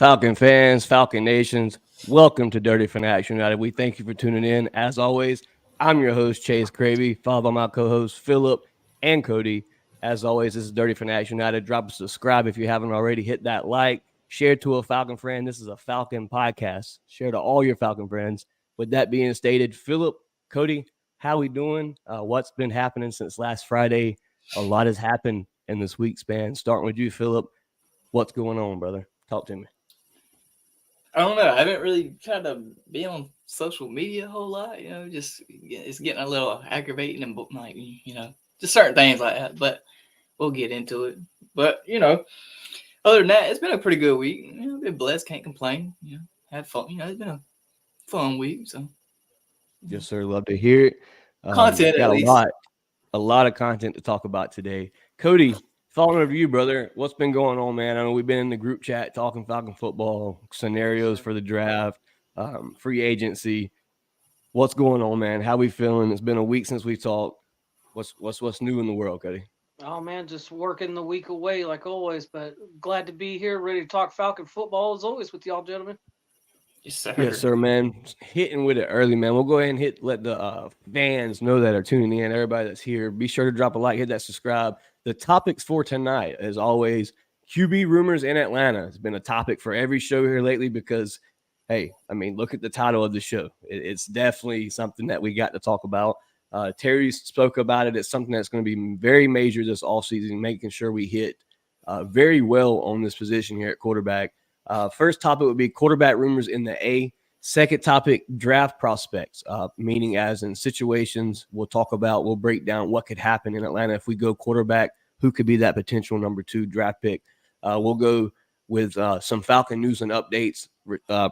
Falcon fans, Falcon Nations, welcome to Dirty Fanatics United. We thank you for tuning in. As always, I'm your host, Chase Cravey, followed by my co-hosts, Philip and Cody. As always, this is Dirty Fanatics United. Drop a subscribe if you haven't already. Hit that like. Share to a Falcon friend. This is a Falcon podcast. Share to all your Falcon friends. With that being stated, Philip, Cody, how we doing? What's been happening since last Friday? A lot has happened in this week span. Starting with you, Philip. What's going on, brother? Talk to me. I don't know. I haven't really tried to be on social media a whole lot. Just it's getting a little aggravating and like just certain things like that. But we'll get into it. But other than that, it's been a pretty good week. Been blessed, can't complain. Had fun. It's been a fun week. So yes, sir. Love to hear it. Content got at least. A lot of content to talk about today. Cody, following over you, brother. What's been going on, man? I know we've been in the group chat talking Falcon football scenarios for the draft, free agency. What's going on, man? How we feeling? It's been a week since we talked. What's new in the world, Cody? Oh man, just working the week away like always, but glad to be here, ready to talk Falcon football as always with y'all, gentlemen. Yes, sir. Yes, sir, man. Hitting with it early, man. We'll go ahead and let the fans know that are tuning in. Everybody that's here, be sure to drop a like, hit that subscribe. The topics for tonight, as always, QB rumors in Atlanta has been a topic for every show here lately because, hey, I mean, look at the title of the show. It's definitely something that we got to talk about. Terry spoke about it. It's something that's going to be very major this offseason, making sure we hit very well on this position here at quarterback. First topic would be quarterback rumors in the A. Second topic, draft prospects, meaning as in situations we'll break down what could happen in Atlanta if we go quarterback, who could be that potential number 2 draft pick. We'll go with some Falcon news and updates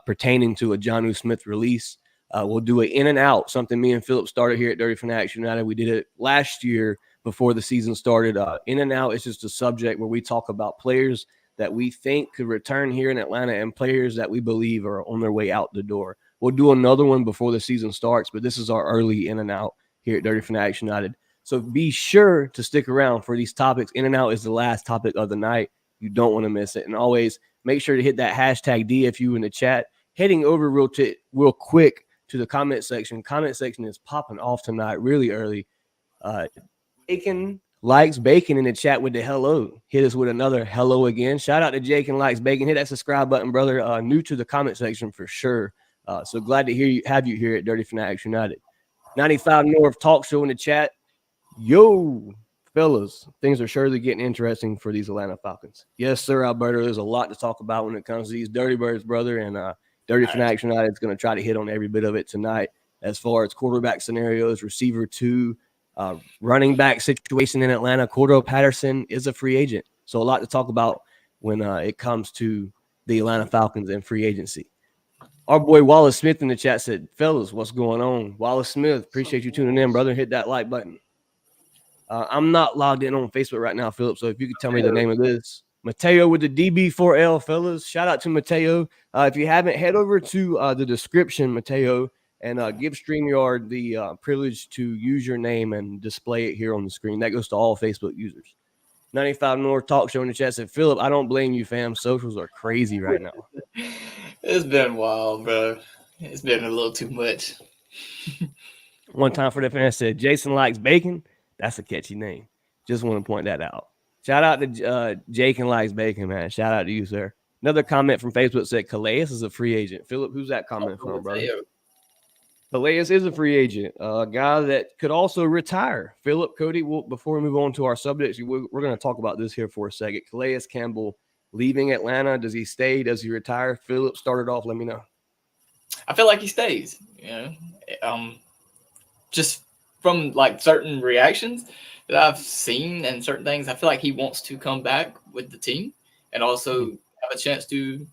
pertaining to a Jonnu Smith release. We'll do an in and out, something me and Philip started here at Dirty Fanatics United. We did it last year before the season started. In and out is just a subject where we talk about players that we think could return here in Atlanta and players that we believe are on their way out the door. We'll do another one before the season starts, but this is our early in and out here at Dirty Fanatics United. So be sure to stick around for these topics. In and out is the last topic of the night. You don't want to miss it. And always make sure to hit that hashtag DFU in the chat. Heading over real quick to the comment section. Comment section is popping off tonight really early. Bacon Likes Bacon in the chat with the hello. Hit us with another hello again. Shout out to Jake and Likes Bacon. Hit that subscribe button, brother. New to the comment section for sure. So glad to have you here at Dirty Fanatics United. 95 North Talk Show in the chat. Yo, fellas, things are surely getting interesting for these Atlanta Falcons. Yes, sir, Alberto. There's a lot to talk about when it comes to these Dirty Birds, brother. And Dirty Fanatics United is going to try to hit on every bit of it tonight as far as quarterback scenarios, receiver 2, running back situation in Atlanta. Cordell Patterson is a free agent. So a lot to talk about when it comes to the Atlanta Falcons and free agency. Our boy Wallace Smith in the chat said, fellas, what's going on? Wallace Smith, appreciate you tuning in, brother. Hit that like button. I'm not logged in on Facebook right now, Philip, so if you could tell me the name of this. Mateo with the DB4L, fellas. Shout out to Mateo. If you haven't, head over to the description, Mateo, and give StreamYard the privilege to use your name and display it here on the screen. That goes to all Facebook users. 95 North Talk Show in the chat said, Philip, I don't blame you, fam. Socials are crazy right now. It's been wild, bro. It's been a little too much. One time for the fan said, Jason Likes Bacon. That's a catchy name. Just want to point that out. Shout out to Jake and Likes Bacon, man. Shout out to you, sir. Another comment from Facebook said, Calais is a free agent. Philip, who's that comment from, brother? Calais is a free agent, a guy that could also retire. Philip, Cody, before we move on to our subjects, we're going to talk about this here for a second. Calais Campbell leaving Atlanta. Does he stay? Does he retire? Philip, started off. Let me know. I feel like he stays. Just from like certain reactions that I've seen and certain things, I feel like he wants to come back with the team and also have a chance to,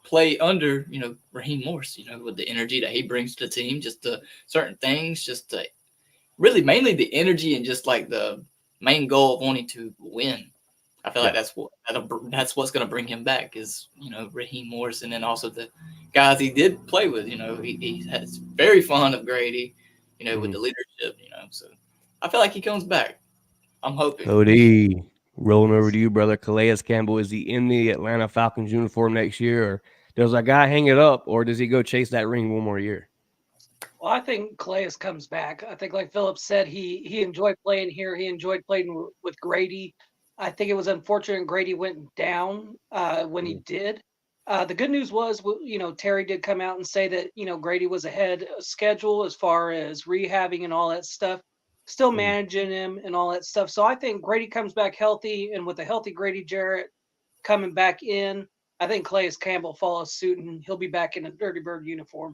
play under, Raheem Morris, with the energy that he brings to the team, just the certain things, just to really mainly the energy and just like the main goal of wanting to win. I feel like that's what's going to bring him back is, Raheem Morris, and then also the guys he did play with. He has very fond of Grady, with the leadership. So I feel like he comes back. I'm hoping. Cody, Rolling over to you, brother. Calais Campbell, is he in the Atlanta Falcons uniform next year, or does a guy hang it up, or does he go chase that ring one more year? Well, I think Calais comes back. I think, like Philip said, he enjoyed playing here. He enjoyed playing with Grady. I think it was unfortunate Grady went down when he did. The good news was, Terry did come out and say that Grady was ahead of schedule as far as rehabbing and all that stuff, still managing him and all that stuff. So I think Grady comes back healthy, and with a healthy Grady Jarrett coming back in, I think Calais Campbell follows suit and he'll be back in a Dirty Bird uniform.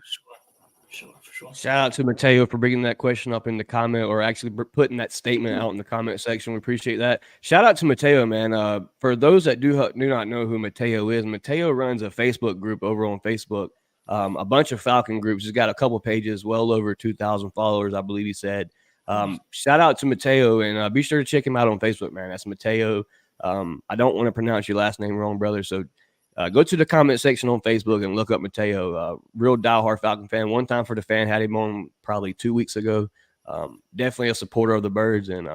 For sure. Shout out to Mateo for bringing that question up in the comment, or actually putting that statement out in the comment section. We appreciate that. Shout out to Mateo, man. For those that do not know who Mateo is, Mateo runs a Facebook group over on Facebook. A bunch of Falcon groups. He's got a couple pages, well over 2,000 followers, I believe he said. Shout out to Mateo, and be sure to check him out on Facebook, man. That's Mateo. I don't want to pronounce your last name wrong, brother. So go to the comment section on Facebook and look up Mateo. Real diehard Falcon fan. One time for the fan, had him on probably 2 weeks ago. Definitely a supporter of the Birds, and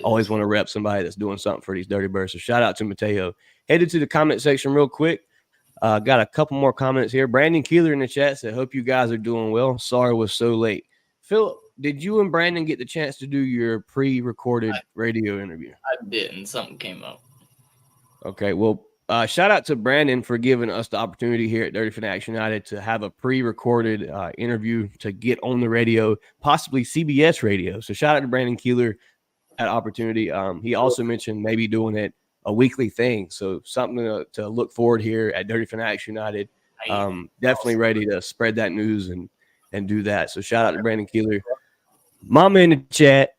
always want to rep somebody that's doing something for these Dirty Birds. So shout out to Mateo. Headed to the comment section real quick. Got a couple more comments here. Brandon Keeler in the chat said, "Hope you guys are doing well. Sorry it was so late." Philip, did you and Brandon get the chance to do your pre-recorded radio interview? I didn't. Something came up. Okay, well, shout out to Brandon for giving us the opportunity here at Dirty Fanatics United to have a pre-recorded interview to get on the radio, possibly CBS radio. So shout out to Brandon Keeler for that opportunity. He also mentioned maybe doing it a weekly thing. So something to look forward here at Dirty Fanatics United. Definitely ready to spread that news and do that. So shout out to Brandon Keeler. Mama in the chat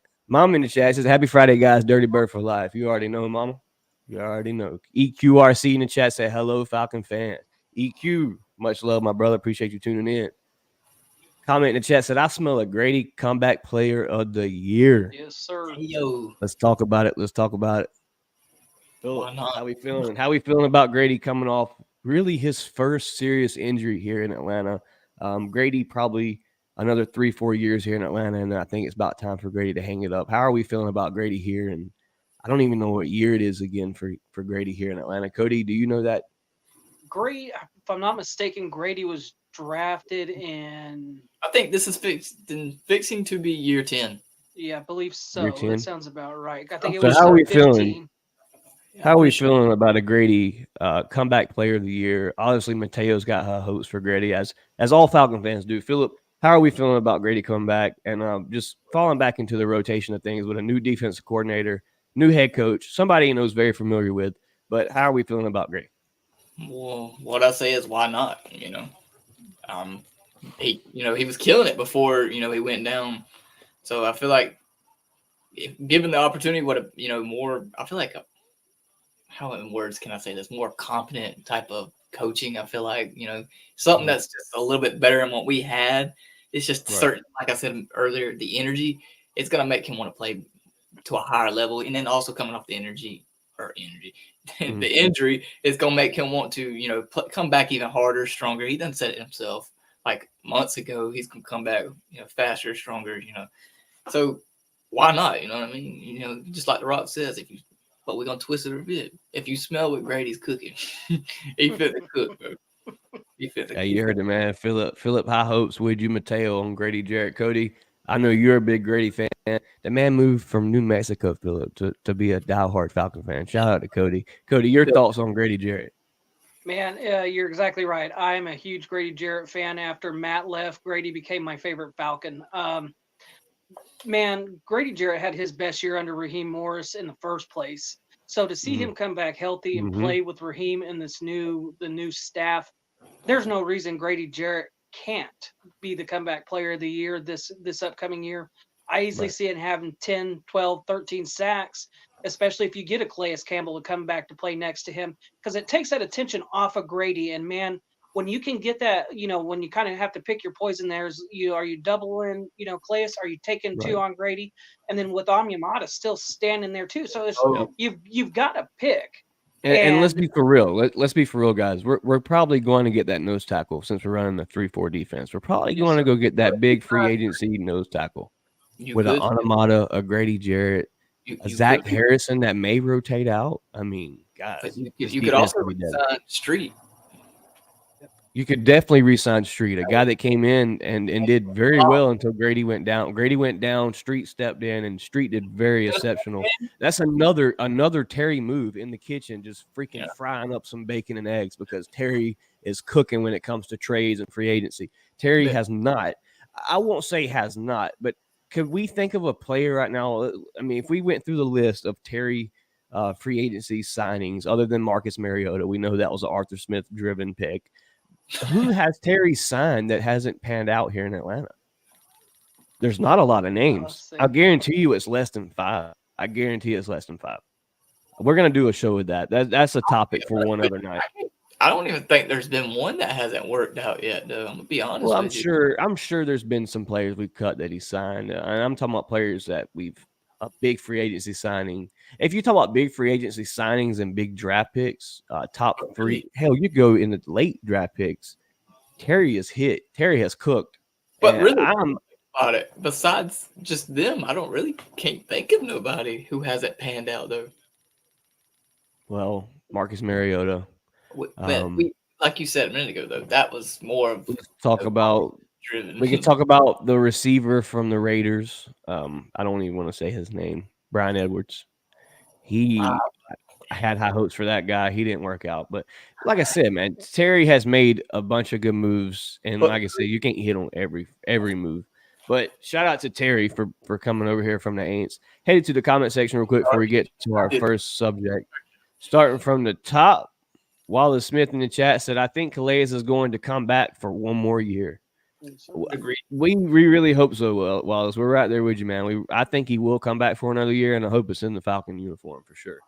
says, "Happy Friday, guys. Dirty Bird for life." You already know, Mama. You already know. EQRC in the chat said, "Hello, Falcon fan." EQ, much love, my brother. Appreciate you tuning in. Comment in the chat said, "I smell a Grady comeback player of the year." Yes, sir. Yo, Let's talk about it. Philip, why not? how we feeling? How we feeling about Grady coming off really his first serious injury here in Atlanta? Grady probably another 3-4 years here in Atlanta, and I think it's about time for Grady to hang it up. How are we feeling about Grady here? And I don't even know what year it is again for Grady here in Atlanta. Cody, do you know that? Grady, if I'm not mistaken, Grady was drafted in. I think this is fixing to be year 10. Yeah, I believe so. Year 10? That sounds about right. I think it So was how are we 15. feeling? How are we feeling about a Grady comeback player of the year? Obviously, Mateo's got high hopes for Grady, as all Falcon fans do. Philip, how are we feeling about Grady coming back and just falling back into the rotation of things with a new defensive coordinator, new head coach, somebody he knows very familiar with? But how are we feeling about Grady? Well, what I say is, why not? He was killing it before he went down. So I feel like, if given the opportunity, more. I feel like how in words can I say this? More competent type of coaching. I feel like something that's just a little bit better than what we had. It's just certain, like I said earlier, the energy. It's gonna make him want to play to a higher level, and then also coming off the the injury is gonna make him want to come back even harder, stronger. He done said it himself like months ago. He's gonna come back faster, stronger. So why not? You know what I mean? Just like The Rock says, but we're gonna twist it a bit. If you smell what Grady's cooking, he fit the cook, bro. You heard it, man. Philip, high hopes with you, Mateo, on Grady Jarrett. Cody, I know you're a big Grady fan. The man moved from New Mexico, Philip, to be a diehard Falcon fan. Shout out to Cody. Cody, your thoughts on Grady Jarrett? Man, you're exactly right. I'm a huge Grady Jarrett fan. After Matt left, Grady became my favorite Falcon. Man, Grady Jarrett had his best year under Raheem Morris in the first place. So to see him come back healthy and play with Raheem and the new staff, there's no reason Grady Jarrett can't be the comeback player of the year this upcoming year. I easily see it having 10, 12, 13 sacks, especially if you get a Calais Campbell to come back to play next to him, because it takes that attention off of Grady. And man, when you can get that, when you kind of have to pick your poison, are you doubling, Calais? Are you taking two on Grady? And then with Amyamata still standing there too. So you've got to pick. And let's be for real. Let's be for real, guys. We're probably going to get that nose tackle since we're running the 3-4 defense. We're probably going to go get that big free agency nose tackle with an Amyamata, a Grady Jarrett. a You Zach really, Harrison that may rotate out. I mean, but guys, you, this you could defense also could be dead. resign Street. You could definitely re-sign Street, a guy that came in and did very well until Grady went down. Grady went down, Street stepped in, and Street did very exceptional. That's another Terry move in the kitchen, just freaking Yeah, frying up some bacon and eggs because Terry is cooking when it comes to trades and free agency. Terry but has not, I won't say has not, but could we think of a player right now? I mean, if we went through the list of Terry free agency signings, other than Marcus Mariota, we know that was an Arthur Smith driven pick. Who has Terry signed that hasn't panned out here in Atlanta? There's not a lot of names. See. I'll guarantee you it's less than 5. I guarantee it's less than 5. We're gonna do a show with that. That's a topic for one other night. I don't even think there's been one that hasn't worked out yet, though. I'm gonna be honest Well, with you. I'm sure there's been some players we've cut that he signed, and I'm talking about players that we've a big free agency signing. If you talk about big free agency signings and big draft picks, top 3, hell, you go in the late draft picks. Terry is hit. Terry has cooked, But and really, I'm about it, besides just them, I don't really can't think of nobody who hasn't panned out though. well, Marcus Mariota. But we, like you said a minute ago, though, that was more of Let's talk about. driven. We could talk about the receiver from the Raiders. I don't even want to say his name. Brian Edwards. He I had high hopes for that guy. He didn't work out. But like I said, man, Terry has made a bunch of good moves. And like I said, you can't hit on every move. But shout out to Terry for coming over here from the Aints. Headed to the comment section real quick before we get to our first subject. Starting from the top, Wallace Smith in the chat said, I think Calais is going to come back for one more year. Agreed. We really hope so, Wallace. We're right there with you, man. I think he will come back for another year, and I hope it's in the Falcon uniform for sure.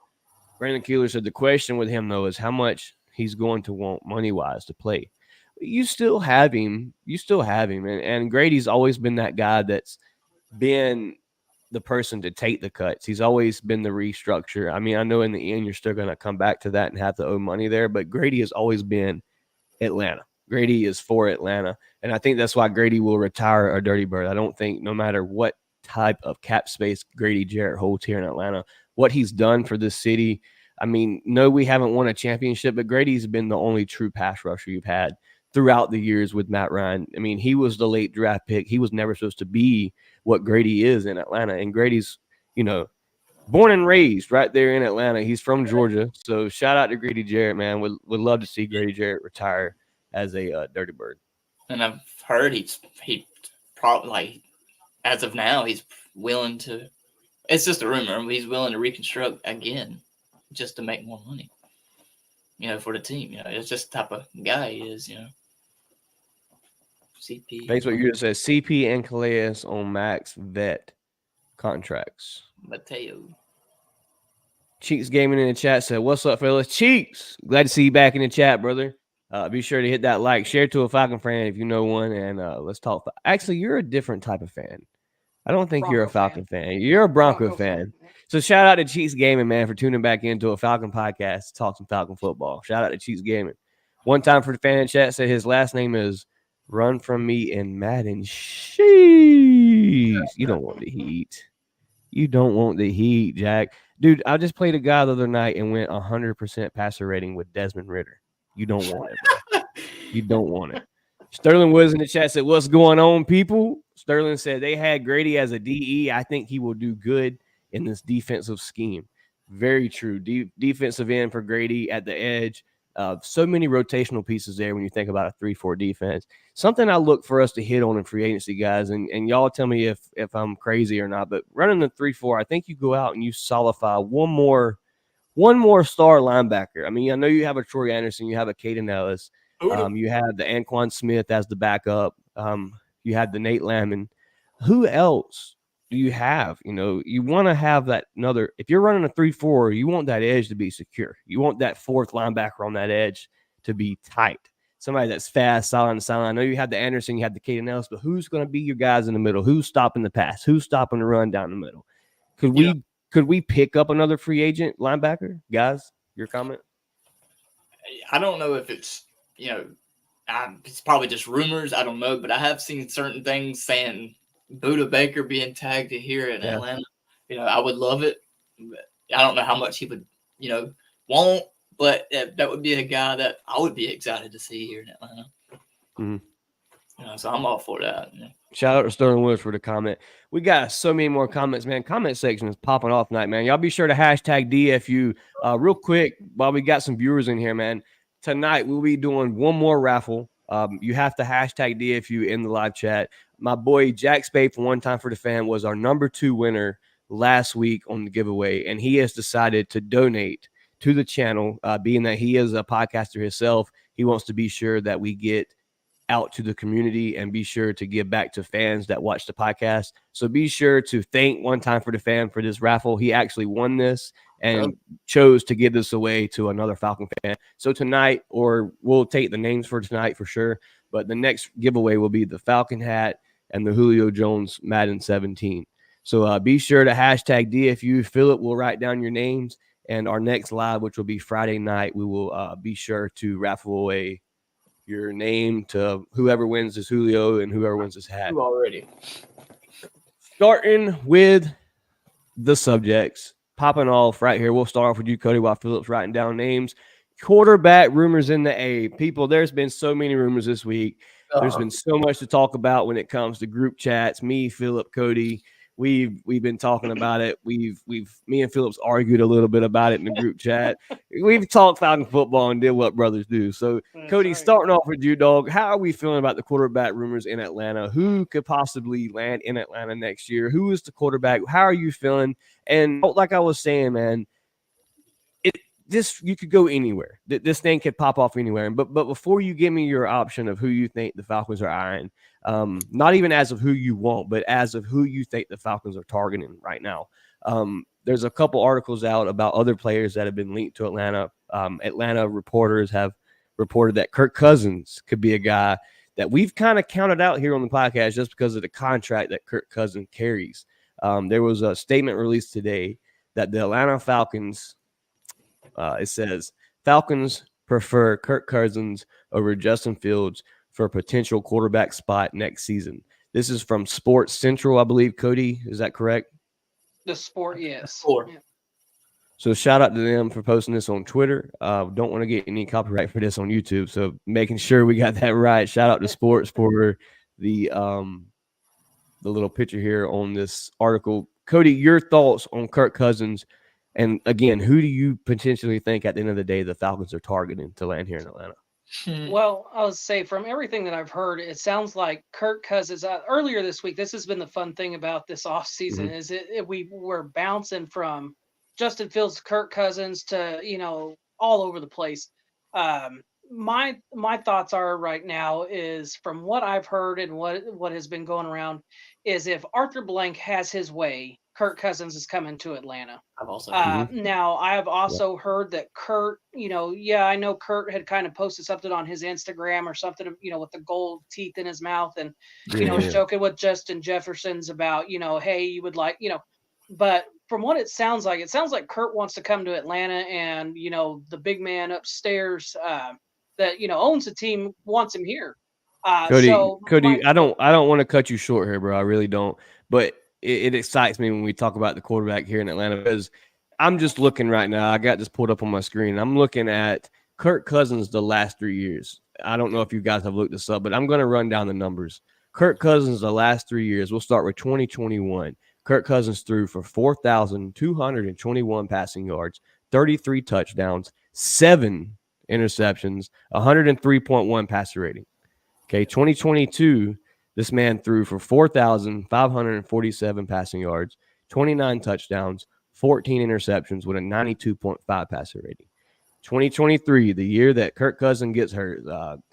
Brandon Keeler said the question with him, though, is how much he's going to want money-wise to play. You still have him. And Grady's always been that guy that's been the person to take the cuts. He's always been the restructure. I mean, I know in the end you're still going to come back to that and have to owe money there, but Grady has always been Atlanta. Grady is for Atlanta, and I think that's why Grady will retire a Dirty Bird. I don't think no matter what type of cap space Grady Jarrett holds here in Atlanta, what he's done for this city. I mean, no, we haven't won a championship, but Grady's been the only true pass rusher you've had throughout the years with Matt Ryan. I mean, he was the late draft pick. He was never supposed to be what Grady is in Atlanta, and Grady's, born and raised right there in Atlanta. He's from Georgia, so shout out to Grady Jarrett, man. Would love to see Grady Jarrett retire as a Dirty Bird. And I've heard he probably, like, as of now, he's willing to. It's just a rumor. He's willing to reconstruct again, just to make more money. For the team. It's just the type of guy he is. CP. Facebook user says CP and Calais on max vet contracts. Mateo. Cheeks Gaming in the chat said, "What's up, fellas? Cheeks, glad to see you back in the chat, brother. Be sure to hit that like, share to a Falcon fan if you know one, and let's talk. Actually, you're a different type of fan. I don't think you're a Falcon fan. You're a Bronco fan. So shout out to Cheeks Gaming, man, for tuning back into a Falcon podcast to talk some Falcon football. Shout out to Cheeks Gaming. One time for the fan in chat said his last name is Run From Me in Madden. Sheesh. You don't want the heat. You don't want the heat, Jack. Dude, I just played a guy the other night and went 100% passer rating with Desmond Ritter. You don't want it, bro. You don't want it. Sterling Woods in the chat said, what's going on, people? Sterling said they had Grady as a DE. I think he will do good in this defensive scheme. Very true. Defensive end for Grady at the edge. So many rotational pieces there when you think about a 3-4 defense. Something I look for us to hit on in free agency, guys, and y'all tell me if I'm crazy or not, but running the 3-4, I think you go out and you solidify one more star linebacker. I mean, I know you have a Troy Anderson, you have a Caden Ellis, you have the Anquan Smith as the backup, you have the Nate Lamon. Who else do you have? You want to have that another. If you're running a 3-4, you want that edge to be secure. You want that fourth linebacker on that edge to be tight. Somebody that's fast, solid, and silent. I know you have the Anderson, you have the Caden Ellis, but who's going to be your guys in the middle? Who's stopping the pass? Who's stopping the run down the middle? Could we pick up another free agent linebacker? Guys, your comment? I don't know if it's, it's probably just rumors. I don't know, but I have seen certain things saying Buda Baker being tagged here in Atlanta. I would love it. But I don't know how much he would, want, but that would be a guy that I would be excited to see here in Atlanta. Mhm. So I'm all for that. Shout out to Sterling Williams for the comment. We got so many more comments, man. Comment section is popping off tonight, man. Y'all be sure to hashtag DFU. Real quick, while we got some viewers in here, man. Tonight we'll be doing one more raffle. You have to hashtag DFU in the live chat. My boy Jack Spade from One Time for the Fan was our number 2 winner last week on the giveaway, and he has decided to donate to the channel. Being that he is a podcaster himself, he wants to be sure that we get out to the community and be sure to give back to fans that watch the podcast. So be sure to thank One Time for the Fan for this raffle. He actually won this and chose to give this away to another Falcon fan. So tonight, or we'll take the names for tonight for sure, but the next giveaway will be the Falcon hat and the Julio Jones Madden 17. So be sure to hashtag DFU. Philip will write down your names, and our next live, which will be Friday night, we will be sure to raffle away your name to whoever wins this Julio and whoever wins this hat. Already. Starting with the subjects, popping off right here. We'll start off with you, Cody, while Philip's writing down names. Quarterback rumors in the A. People, there's been so many rumors this week. There's been so much to talk about when it comes to group chats. Me, Philip, Cody, we've been talking about it. Me and Philip's argued a little bit about it in the group chat. We've talked Falcon football and did what brothers do. So, Cody, starting off with you, dog. How are we feeling about the quarterback rumors in Atlanta? Who could possibly land in Atlanta next year? Who is the quarterback? How are you feeling? And like I was saying, man, you could go anywhere. This thing could pop off anywhere. But before you give me your option of who you think the Falcons are eyeing, not even as of who you want, but as of who you think the Falcons are targeting right now. There's a couple articles out about other players that have been linked to Atlanta. Atlanta reporters have reported that Kirk Cousins could be a guy that we've kind of counted out here on the podcast just because of the contract that Kirk Cousins carries. There was a statement released today that the Atlanta Falcons, it says, Falcons prefer Kirk Cousins over Justin Fields for a potential quarterback spot next season. This is from Sports Central, I believe. Cody, is that correct? The Sport, yes. Yeah. So shout out to them for posting this on Twitter. Don't want to get any copyright for this on YouTube, so making sure we got that right. Shout out to Sports for the little picture here on this article. Cody, your thoughts on Kirk Cousins? And again, who do you potentially think at the end of the day the Falcons are targeting to land here in Atlanta? Well, I would say from everything that I've heard, it sounds like Kirk Cousins. Earlier this week, this has been the fun thing about this offseason, is we were bouncing from Justin Fields, Kirk Cousins to all over the place. My thoughts are right now is from what I've heard and what has been going around is if Arthur Blank has his way, Kirk Cousins is coming to Atlanta. I've also now I have also heard that Kurt, I know Kurt had kind of posted something on his Instagram or something, with the gold teeth in his mouth and, joking with Justin Jefferson's about, hey, you would like, but from what it sounds like Kurt wants to come to Atlanta and, the big man upstairs that, owns the team wants him here. Cody, I don't want to cut you short here, bro. I really don't. But it excites me when we talk about the quarterback here in Atlanta because I'm just looking right now. I got this pulled up on my screen. I'm looking at Kirk Cousins the last 3 years. I don't know if you guys have looked this up, but I'm going to run down the numbers. Kirk Cousins the last 3 years. We'll start with 2021. Kirk Cousins threw for 4,221 passing yards, 33 touchdowns, 7 interceptions, 103.1 passer rating. Okay, 2022, this man threw for 4,547 passing yards, 29 touchdowns, 14 interceptions with a 92.5 passer rating. 2023, the year that Kirk Cousins gets hurt,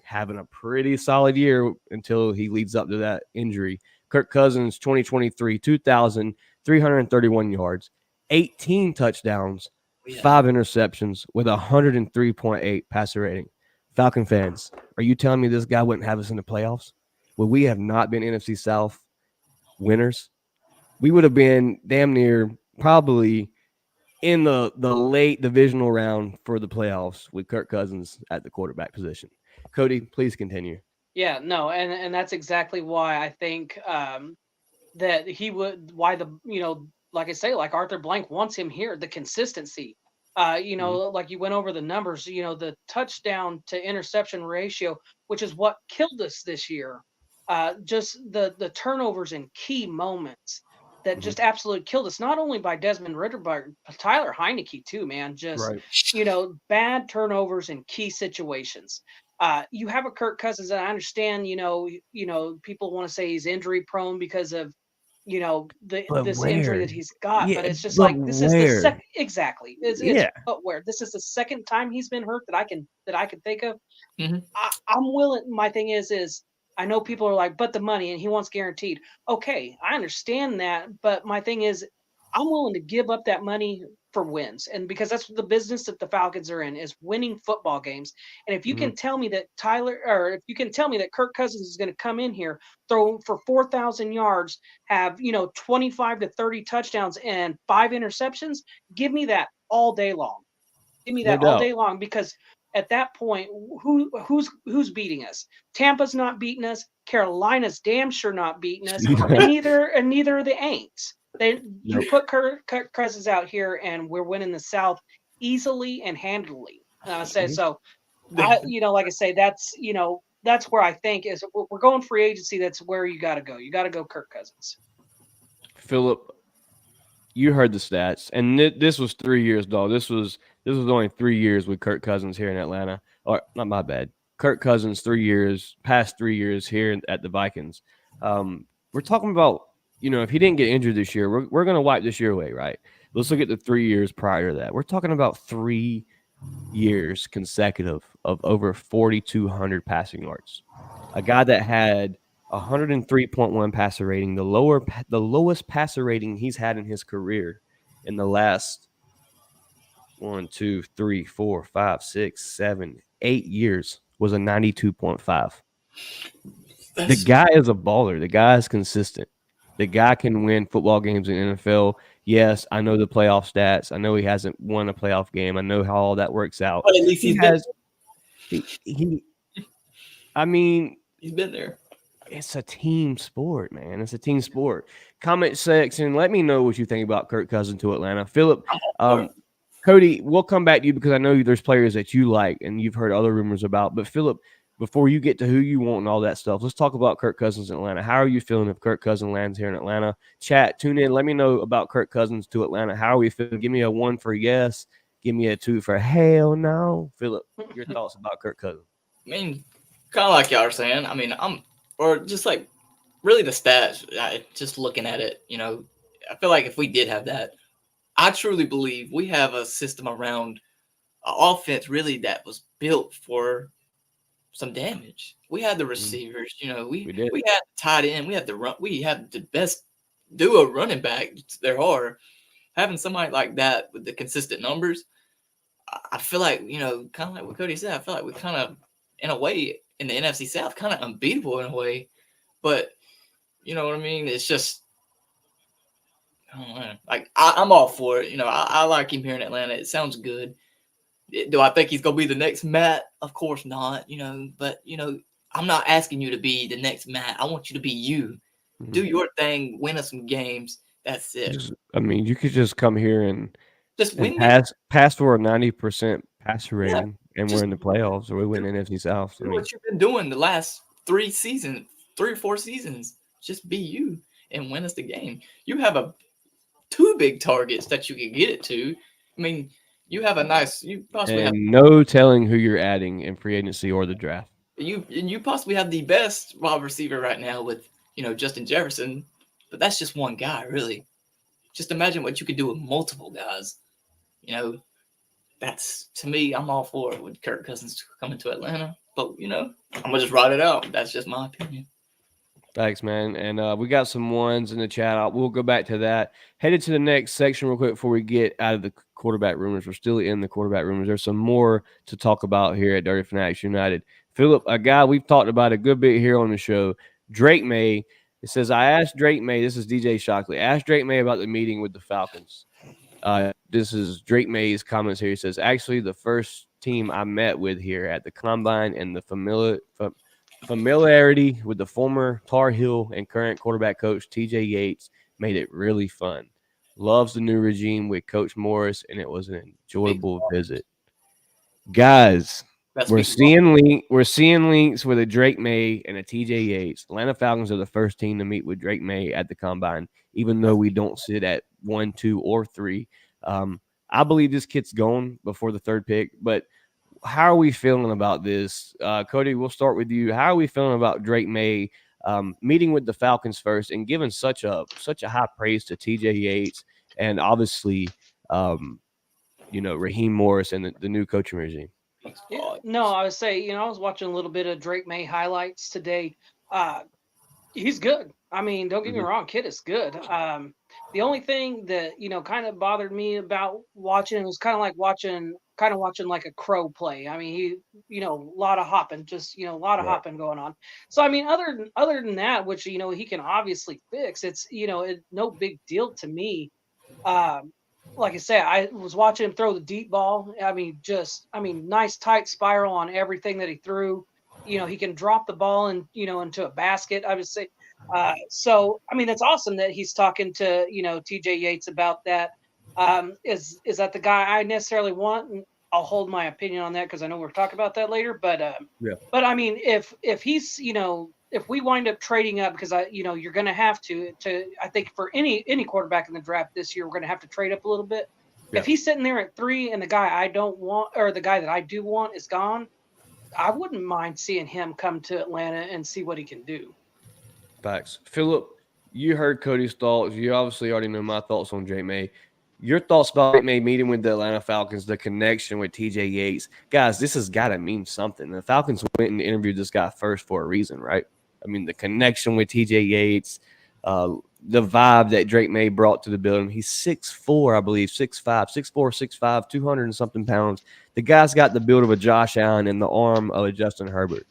having a pretty solid year until he leads up to that injury. Kirk Cousins, 2023, 2,331 yards, 18 touchdowns, 5 interceptions with a 103.8 passer rating. Falcon fans, are you telling me this guy wouldn't have us in the playoffs? Would we have not been NFC South winners? We would have been damn near probably in the late divisional round for the playoffs with Kirk Cousins at the quarterback position. Cody, please continue. Yeah, no, and that's exactly why I think that he would, why like I say, like Arthur Blank wants him here, the consistency. Like you went over the numbers, the touchdown to interception ratio, which is what killed us this year. Just the turnovers in key moments that just absolutely killed us, not only by Desmond Ritter, but Tyler Heineke too, man. Just, Right. bad turnovers in key situations. You have a Kirk Cousins, and I understand, people want to say he's injury prone because of, But this injury where? that he's got, Yeah, but it's just but like this is the where? second exactly. It's Yeah. but where this is the second time he's been hurt that I can think of. Mhm. I'm willing. My thing is I know people are like, but the money and he wants guaranteed. Okay, I understand that, but my thing is, I'm willing to give up that money for wins, and because that's the business that the Falcons are in is winning football games. And if you Mhm. can tell me that if you can tell me that Kirk Cousins is going to come in here, throw for 4,000 yards, have 25 to 30 touchdowns and 5 interceptions, give me that all day long. Give me No that all doubt. day long because at that point, who's beating us? Tampa's not beating us. Carolina's damn sure not beating us, and neither are the Aints. You Nope. put Kirk Cousins out here, and we're winning the South easily and handily. Say Mhm. so. Like I say, that's where I think is we're going free agency. That's where you got to go. You got to go Kirk Cousins. Philip, you heard the stats, and this was 3 years, dog. This was only 3 years with Kirk Cousins here in Atlanta. Or not my bad. Kirk Cousins 3 years, past 3 years here at the Vikings. We're talking about if he didn't get injured this year, we're gonna wipe this year away, right? Let's look at the 3 years prior to that. We're talking about 3 years consecutive of over 4,200 passing yards. A guy that had 103.1 passer rating, the lowest passer rating he's had in his career in the last 1, 2, 3, 4, 5, 6, 7, 8 years was a 92.5. The That's guy is a baller. The guy is consistent. The guy can win football games in the NFL. Yes, I know the playoff stats. I know he hasn't won a playoff game. I know how all that works out. but at least He has he I mean, he's been there. it's a team sport, man. It's a team sport. Comment section. Let me know what you think about Kirk Cousins to Atlanta. Philip, Or Cody, we'll come back to you because I know there's players that you like and you've heard other rumors about. But Philip, before you get to who you want and all that stuff, let's talk about Kirk Cousins in Atlanta. How are you feeling if Kirk Cousins lands here in Atlanta? Chat, tune in. Let me know about Kirk Cousins to Atlanta. How are we feeling? Give me a 1 for yes. Give me a 2 for hell no. Philip, your thoughts about Kirk Cousins? I mean, kind of like y'all are saying. I mean, or just like really the stats. Just looking at it, I feel like if we did have that, I truly believe we have a system around an offense really that was built for some damage. We had the receivers, We did. we had the tight end, we had the run, we had the best duo running back there are. Having somebody like that with the consistent numbers, I feel like kind of like what Cody said. I feel like we kind of, in a way, in the NFC South, kind of unbeatable in a way. But you know what I mean? It's just, I don't know. Like I'm all for it. I like him here in Atlanta. It sounds good. Do I think he's gonna be the next Matt? Of course not. But I'm not asking you to be the next Matt. I want you to be you. Mhm. Do your thing. Win us some games. That's it. You could just come here and Just and win me. pass for a 90% passer Yeah. rating, and we're Just in the playoffs, or we win do, NFC South. I do mean, what you've been doing the last 3 or 4 seasons. Just be you and win us the game. You have two big targets that you can get it to. I mean, you have a nice. You possibly have. and no telling who you're adding in free agency or the draft. You possibly have the best wide receiver right now with Justin Jefferson, but that's just one guy, really. Just imagine what you could do with multiple guys. That's, to me, I'm all for it with Kirk Cousins coming to Atlanta. But I'm gonna just ride it out. That's just my opinion. Thanks, man. And we got some ones in the chat. We'll go back to that. Headed to the next section real quick before we get out of the quarterback rumors. We're still in the quarterback rumors. There's some more to talk about here at Dirty Fanatics United. Philip, a guy we've talked about a good bit here on the show, Drake May. It says, I asked Drake May, this is DJ Shockley, asked Drake May about the meeting with the Falcons. This is Drake May's comments here. He says, actually, the first team I met with here at the Combine and the familiarity with the former Tar Heel and current quarterback coach TJ Yates made it really fun. loves the new regime with Coach Morris, and it was an enjoyable visit. Guys, we're seeing links with a Drake May and a TJ Yates. Atlanta Falcons are the first team to meet with Drake May at the combine, even though we don't sit at 1, 2, or 3. I believe this kid's going before the third pick, but how are we feeling about this? Cody, we'll start with you. How are we feeling about Drake May meeting with the Falcons first and giving such a high praise to TJ Yates and obviously Raheem Morris and the new coaching regime? Yeah, no, I would say, I was watching a little bit of Drake May highlights today. He's good. I mean, don't get me wrong, kid is good. The only thing that, kind of bothered me about watching was kind of watching like a crow play. I mean, he, a lot of hopping, just, a lot of hopping going on. So, I mean, other than that, which, he can obviously fix, it's, no big deal to me. Like I said, I was watching him throw the deep ball. I mean, nice tight spiral on everything that he threw. He can drop the ball and, into a basket. I would say, so, I mean, it's awesome that he's talking to, TJ Yates about that. Is that the guy I necessarily want? And I'll hold my opinion on that because I know we're talking about that later. But, but I mean, if he's, if we wind up trading up, because you're going to have to, I think for any quarterback in the draft this year, we're going to have to trade up a little bit. Yeah. If he's sitting there at 3 and the guy I don't want, or the guy that I do want is gone, I wouldn't mind seeing him come to Atlanta and see what he can do. Facts. Philip, you heard Cody's thoughts. You obviously already know my thoughts on Drake May. Your thoughts about Drake May meeting with the Atlanta Falcons, the connection with TJ Yates. Guys, this has got to mean something. The Falcons went and interviewed this guy first for a reason, right? I mean, the connection with TJ Yates, the vibe that Drake May brought to the building. He's 6'4", I believe, 6'5", 6'4", 6'5", 200 and something pounds. The guy's got the build of a Josh Allen and the arm of a Justin Herbert.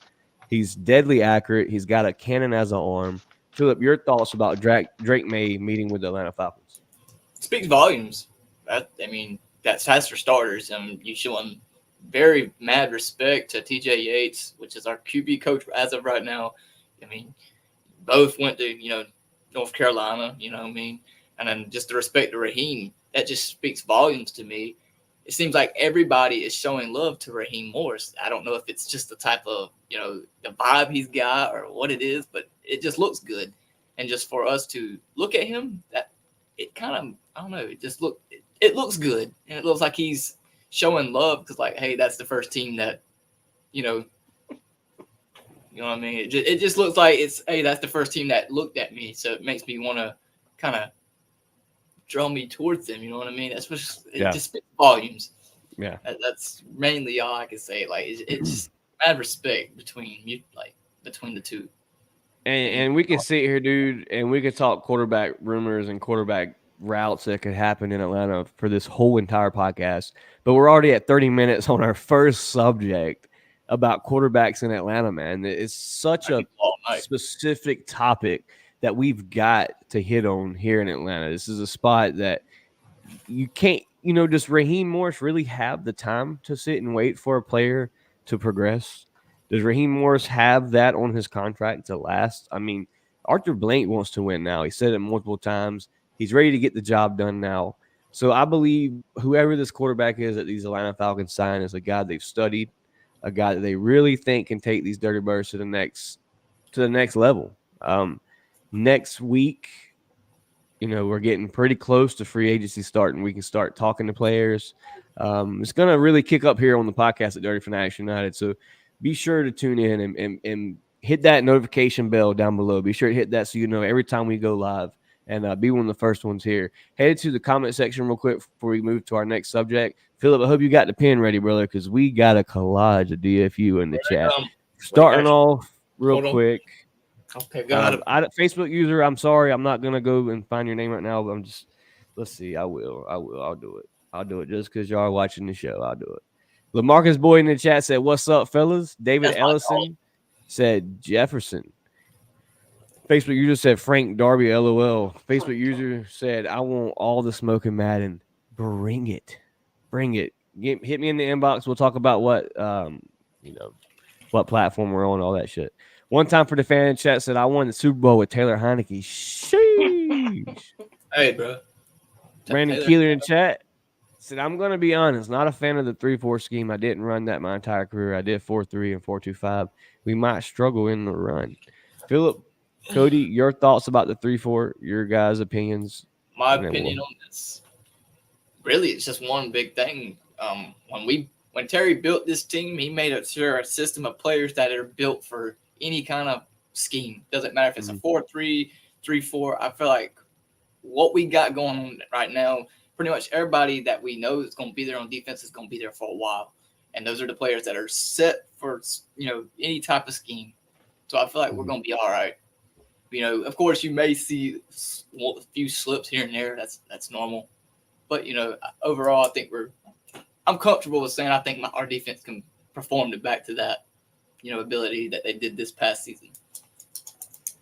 He's deadly accurate. He's got a cannon as an arm. Philip, your thoughts about Drake May meeting with the Atlanta Falcons? It speaks volumes. That's for starters. You show him very mad respect to TJ Yates, which is our QB coach as of right now. I mean, both went to, North Carolina, and then just the respect to Raheem, that just speaks volumes to me. It seems like everybody is showing love to Raheem Morris. I don't know if it's just the type of, the vibe he's got or what it is, but it just looks good. And just for us to look at him, that it kind of, I don't know, it looks good. And it looks like he's showing love because, hey, that's the first team that, you know what I mean? It just looks like that's the first team that looked at me. So it makes me want to kind of draw me towards them. You know what I mean? It just speaks volumes. Yeah. That's mainly all I can say. It's just mad respect between the two. And we can sit here, dude, and we could talk quarterback rumors and quarterback routes that could happen in Atlanta for this whole entire podcast. But we're already at 30 minutes on our first subject about quarterbacks in Atlanta, man. It's such a specific topic that we've got to hit on here in Atlanta. This is a spot that you can't, does Raheem Morris really have the time to sit and wait for a player to progress? Does Raheem Morris have that on his contract to last? I mean, Arthur Blank wants to win now. He said it multiple times. He's ready to get the job done now. So I believe whoever this quarterback is that these Atlanta Falcons sign is a guy they've studied, a guy that they really think can take these Dirty Birds to the next level. Next week, we're getting pretty close to free agency starting. We can start talking to players. It's going to really kick up here on the podcast at Dirty Fanatics United. So be sure to tune in and hit that notification bell down below. Be sure to hit that so every time we go live and be one of the first ones here. Head to the comment section real quick before we move to our next subject. Philip, I hope you got the pen ready, brother, because we got a collage of DFU in the chat. Starting off real quick. Okay, got it. Facebook user, I'm sorry. I'm not going to go and find your name right now, but let's see. I will. I'll do it. I'll do it just because y'all are watching the show. I'll do it. LaMarcus Boyd in the chat said, "What's up, fellas?" David Ellison said, "Jefferson." Facebook user said, "Frank Darby, LOL." Facebook user said, "I want all the smoking Madden. Bring it. Bring it. Hit me in the inbox. We'll talk about what platform we're on, all that shit." One time for the fan chat said, "I won the Super Bowl with Taylor Heineke." Sheesh. Hey, bro. Brandon Keeler in chat said, I'm going to be honest, not a fan of the 3-4 scheme. I didn't run that my entire career. I did 4-3 and 4-2-5. We might struggle in the run. Philip, Cody, your thoughts about the 3-4, your guys' opinions? My opinion on this, really, it's just one big thing. When Terry built this team, he made a system of players that are built for any kind of scheme. Doesn't matter if it's a 4-3, 3-4. I feel like what we got going on right now, pretty much everybody that we know is going to be there on defense is going to be there for a while. And those are the players that are set for, any type of scheme. So I feel like we're going to be all right. Of course, you may see a few slips here and there. That's normal. But, overall, I think I'm comfortable with saying I think our defense can perform it back to that, ability that they did this past season.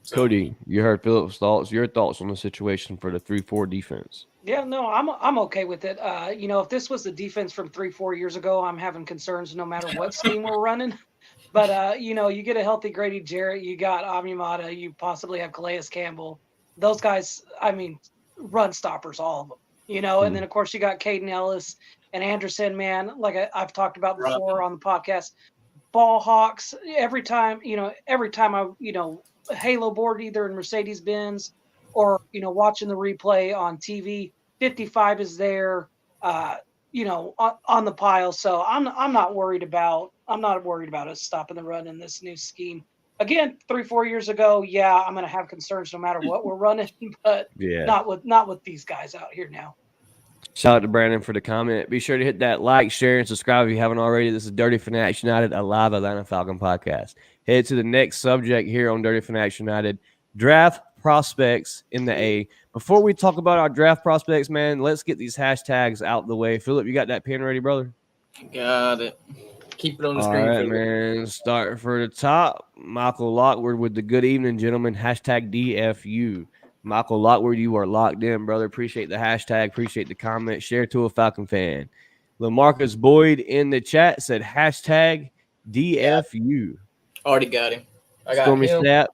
So, Cody, you heard Philip's thoughts. Your thoughts on the situation for the 3-4 defense? Yeah, no, I'm okay with it. If this was the defense from 3-4 years ago, I'm having concerns no matter what scheme we're running. But you get a healthy Grady Jarrett, you got Amimata, you possibly have Calais Campbell. Those guys, run stoppers, all of them. And then of course you got Caden Ellis and Anderson, man, like I've talked about before on the podcast. Ball hawks every time I Halo board either in Mercedes Benz or watching the replay on TV. 55 is there, on the pile. So I'm not worried about us stopping the run in this new scheme. Again, 3-4 years ago, I'm going to have concerns no matter what we're running, but not with these guys out here now. Shout out to Brandon for the comment. Be sure to hit that like, share, and subscribe if you haven't already. This is Dirty Fanatics United, a live Atlanta Falcon podcast. Head to the next subject here on Dirty Fanatics United, draft prospects in the A. Before we talk about our draft prospects, man, let's get these hashtags out the way. Philip, you got that pen ready, brother? Got it. Keep it on the screen. All right, man. Start for the top. Michael Lockwood with the good evening, gentlemen. Hashtag DFU. Michael Lockwood, you are locked in, brother. Appreciate the hashtag. Appreciate the comment. Share to a Falcon fan. LaMarcus Boyd in the chat said hashtag DFU. Already got him. I got Stormy him. Snap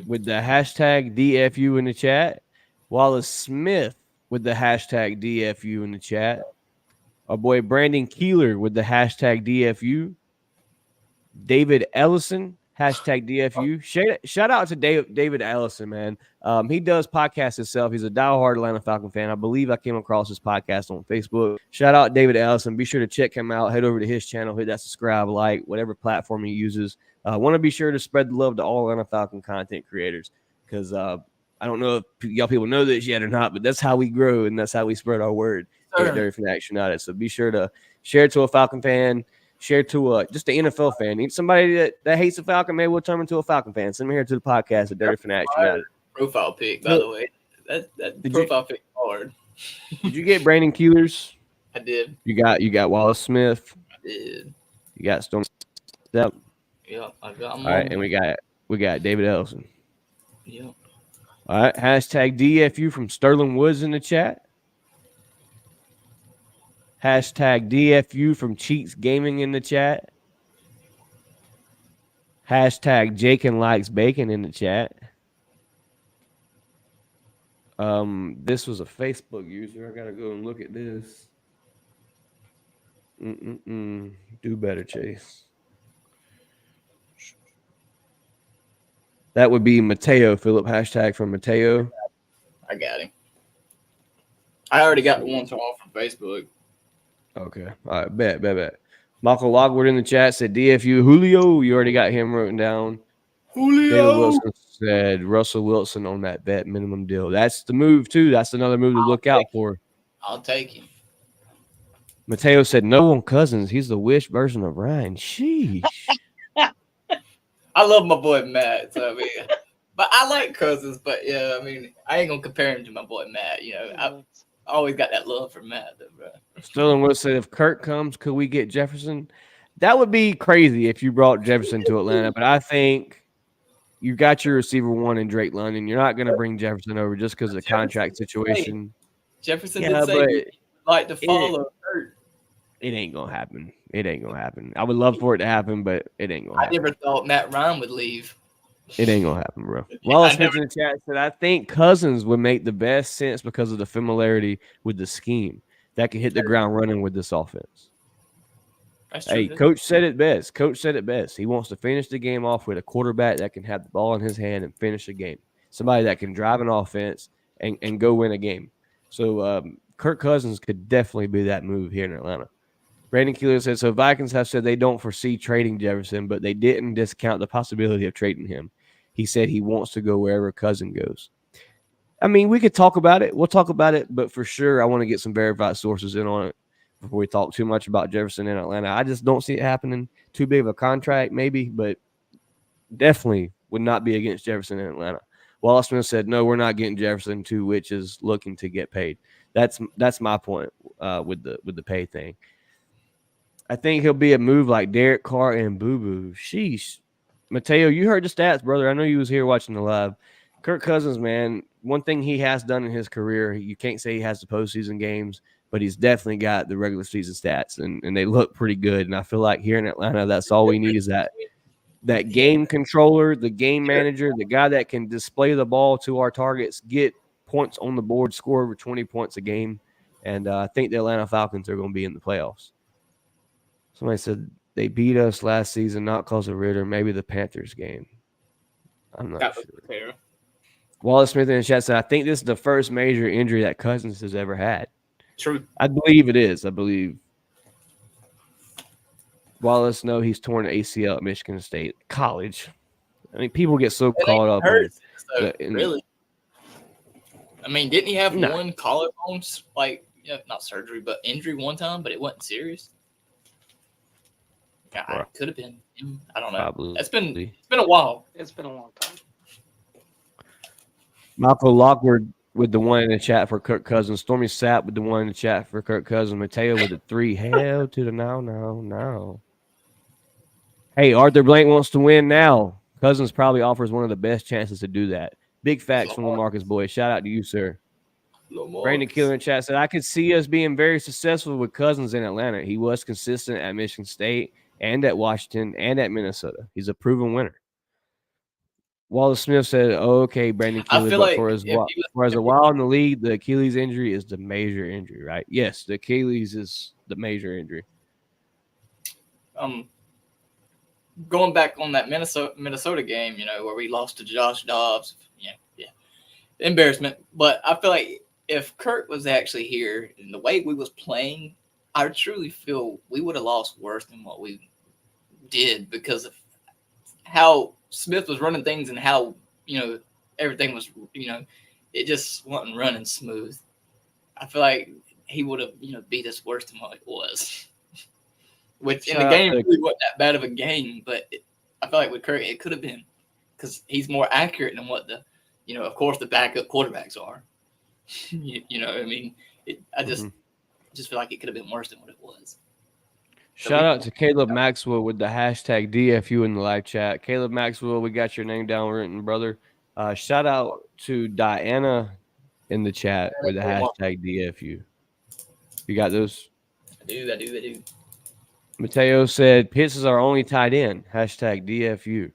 with the hashtag DFU in the chat. Wallace Smith with the hashtag DFU in the chat. Our boy Brandon Keeler with the hashtag DFU. David Ellison, hashtag DFU. Shout out to David Ellison, man. He does podcasts himself. He's a diehard Atlanta Falcon fan. I believe I came across his podcast on Facebook. Shout out David Ellison. Be sure to check him out. Head over to his channel. Hit that subscribe, like, whatever platform he uses. Want to be sure to spread the love to all Atlanta Falcon content creators because I don't know if y'all people know this yet or not, but that's how we grow and that's how we spread our word. Dirty Fanatics United. So be sure to share to a Falcon fan, share to just an NFL fan. Need somebody that hates the Falcon, maybe we'll turn into a Falcon fan. Send me here to the podcast at Dirty Fanatics United. Profile pic, by the way. That profile pic hard. Did you get Brandon Keelers? I did. You got Wallace Smith. I did. You got Storm Step. Yeah, I got him. All right, and we got David Ellison. Yeah. All right, hashtag DFU from Sterling Woods in the chat. Hashtag DFU from Cheats Gaming in the chat. Hashtag Jakin likes bacon in the chat. This was a Facebook user. I gotta go and look at this. Do better, Chase. That would be Mateo, Philip. Hashtag from Mateo. I got him. I already got the ones off from Facebook. Okay. All right. Bet. Michael Lockwood in the chat said DFU Julio. You already got him written down. Julio. David Wilson said Russell Wilson on that vet minimum deal. That's the move, too. That's another move to look out for. I'll take him. Mateo said no on Cousins. He's the wish version of Ryan. Sheesh. I love my boy Matt. So, but I like Cousins. But, I ain't going to compare him to my boy Matt. I always got that love for Matt, though, bro. Sterling Wood said, if Kirk comes, could we get Jefferson? That would be crazy if you brought Jefferson to Atlanta, but I think you got your receiver one in Drake London. You're not going to bring Jefferson over just because of the contract situation. Jefferson did say he'd like to follow Kirk. It ain't going to happen. I would love for it to happen, but it ain't going to happen. I never thought Matt Ryan would leave. It ain't gonna happen, bro. I Wallace never. Smith in the chat said, "I think Cousins would make the best sense because of the familiarity with the scheme that can hit the ground running with this offense." That's Hey, true. coach said it best. Coach said it best. He wants to finish the game off with a quarterback that can have the ball in his hand and finish a game. Somebody that can drive an offense and go win a game. So Kirk Cousins could definitely be that move here in Atlanta. Brandon Keeler said, so Vikings have said they don't foresee trading Jefferson, but they didn't discount the possibility of trading him. He said he wants to go wherever Cousin goes. I mean, we could talk about it. We'll talk about it, but for sure, I want to get some verified sources in on it before we talk too much about Jefferson in Atlanta. I just don't see it happening. Too big of a contract, maybe, but definitely would not be against Jefferson in Atlanta. Wallace Smith said, no, we're not getting Jefferson to which is looking to get paid. That's my point with the pay thing. I think he'll be a move like Derek Carr and Boo Boo. Sheesh. Mateo, you heard the stats, brother. I know you was here watching the live. Kirk Cousins, man, one thing he has done in his career, you can't say he has the postseason games, but he's definitely got the regular season stats, and they look pretty good. And I feel like here in Atlanta, that's all we need is that game controller, the game manager, the guy that can display the ball to our targets, get points on the board, score over 20 points a game. And I think the Atlanta Falcons are going to be in the playoffs. Somebody said they beat us last season, not because of Ritter, maybe the Panthers game. I'm not sure. Wallace Smith in the chat said, I think this is the first major injury that Cousins has ever had. True. I believe it is. I believe. Wallace, no, he's torn ACL at Michigan State College. I mean, people get so caught up in really. I mean, didn't he have one collarbone, like, not surgery, but injury one time, but it wasn't serious? Yeah, it could have been. I don't know. Probably. It's been a while. It's been a long time. Michael Lockwood with the one in the chat for Kirk Cousins. Stormy Sapp with the one in the chat for Kirk Cousins. Mateo with the 3. Hell to the no. Hey, Arthur Blank wants to win now. Cousins probably offers one of the best chances to do that. Big facts from LaMarcus Boyd. Shout out to you, sir. Brandon Keeler in chat said, I could see us being very successful with Cousins in Atlanta. He was consistent at Michigan State and at Washington and at Minnesota. He's a proven winner. Wallace Smith said, okay, Brandon Keeler, but like for as a while in the league, the Achilles injury is the major injury, right? Yes, the Achilles is the major injury. Going back on that Minnesota game, where we lost to Josh Dobbs, yeah, embarrassment. But I feel like if Kirk was actually here and the way we was playing, I truly feel we would have lost worse than what we did because of how Smith was running things and how everything was it just wasn't running smooth. I feel like he would have beat us worse than what it was. Which in the game really wasn't that bad of a game, but I feel like with Kirk it could have been because he's more accurate than what the of course the backup quarterbacks are. You know what I mean? I just feel like it could have been worse than what it was. Shout out to Caleb Maxwell with the hashtag DFU in the live chat. Caleb Maxwell, we got your name down written, brother. Shout out to Diana in the chat with the hashtag DFU. You got those? I do. Mateo said, Pitts is our only tight end. Hashtag DFU.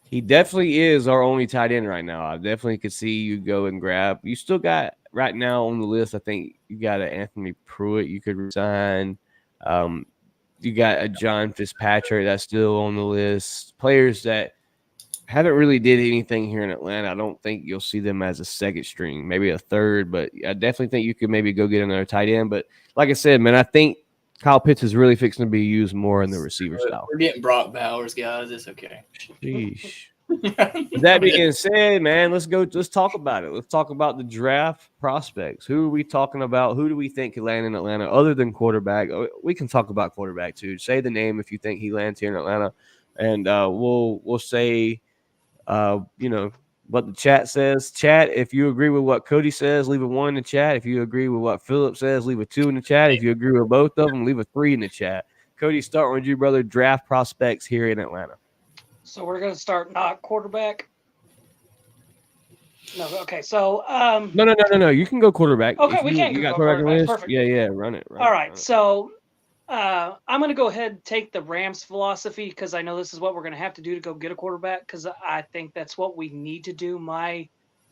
He definitely is our only tight end right now. I definitely could see you go and grab. You still got right now on the list, I think you got an Anthony Pruitt you could resign. You got a John Fitzpatrick that's still on the list. Players that haven't really did anything here in Atlanta. I don't think you'll see them as a second string, maybe a third, but I definitely think you could maybe go get another tight end. But like I said, man, I think Kyle Pitts is really fixing to be used more in the receiver style. We're getting Brock Bowers, guys. It's okay. Sheesh. With that being said, man, let's talk about it. Let's talk about the draft prospects. Who are we talking about? Who do we think could land in Atlanta other than quarterback? We can talk about quarterback too. Say the name if you think he lands here in Atlanta, and we'll say, what the chat says. Chat, if you agree with what Cody says, leave a 1 in the chat. If you agree with what Philip says, leave a 2 in the chat. If you agree with both of them, leave a 3 in the chat. Cody, start with you, brother. Draft prospects here in Atlanta. So we're going to start not quarterback. No, okay. So no. You can go quarterback. Okay, we can't you go got quarterback quarterback. list? Perfect. Yeah, run it. All right. So I'm going to go ahead and take the Rams philosophy because I know this is what we're going to have to do to go get a quarterback because I think that's what we need to do. My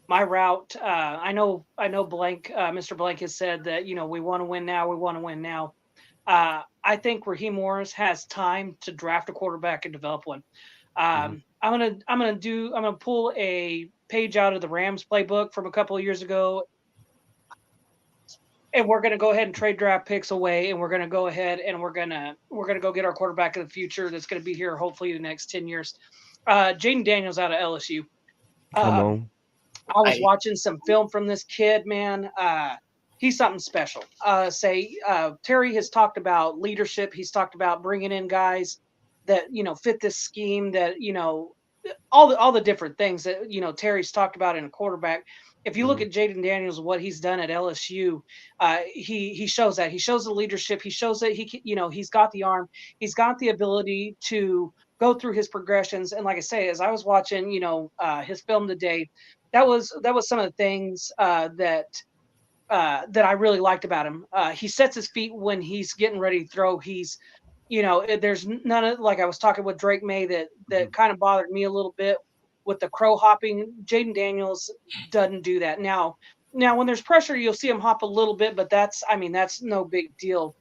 route. I know. Blank. Mr. Blank has said that we want to win now. We want to win now. I think Raheem Morris has time to draft a quarterback and develop one. Mhm. I'm gonna pull a page out of the Rams playbook from a couple of years ago, and we're gonna go ahead and trade draft picks away, and we're gonna go ahead and we're gonna go get our quarterback of the future that's gonna be here hopefully the next 10 years. Jaden Daniels out of LSU. Come Um, on. I was I watching some film from this kid, man. He's something special. Terry has talked about leadership. He's talked about bringing in guys that fit this scheme. That all the different things that Terry's talked about in a quarterback. If you look Mhm. at Jaden Daniels, what he's done at LSU, he shows that he shows the leadership. He shows that he's got the arm, he's got the ability to go through his progressions. And like I say, as I was watching, his film today, that was some of the things that I really liked about him. He sets his feet when he's getting ready to throw. There's none of, like I was talking with Drake May, that Mhm. kind of bothered me a little bit with the crow hopping. Jaden Daniels doesn't do that. Now when there's pressure, you'll see him hop a little bit, but that's no big deal.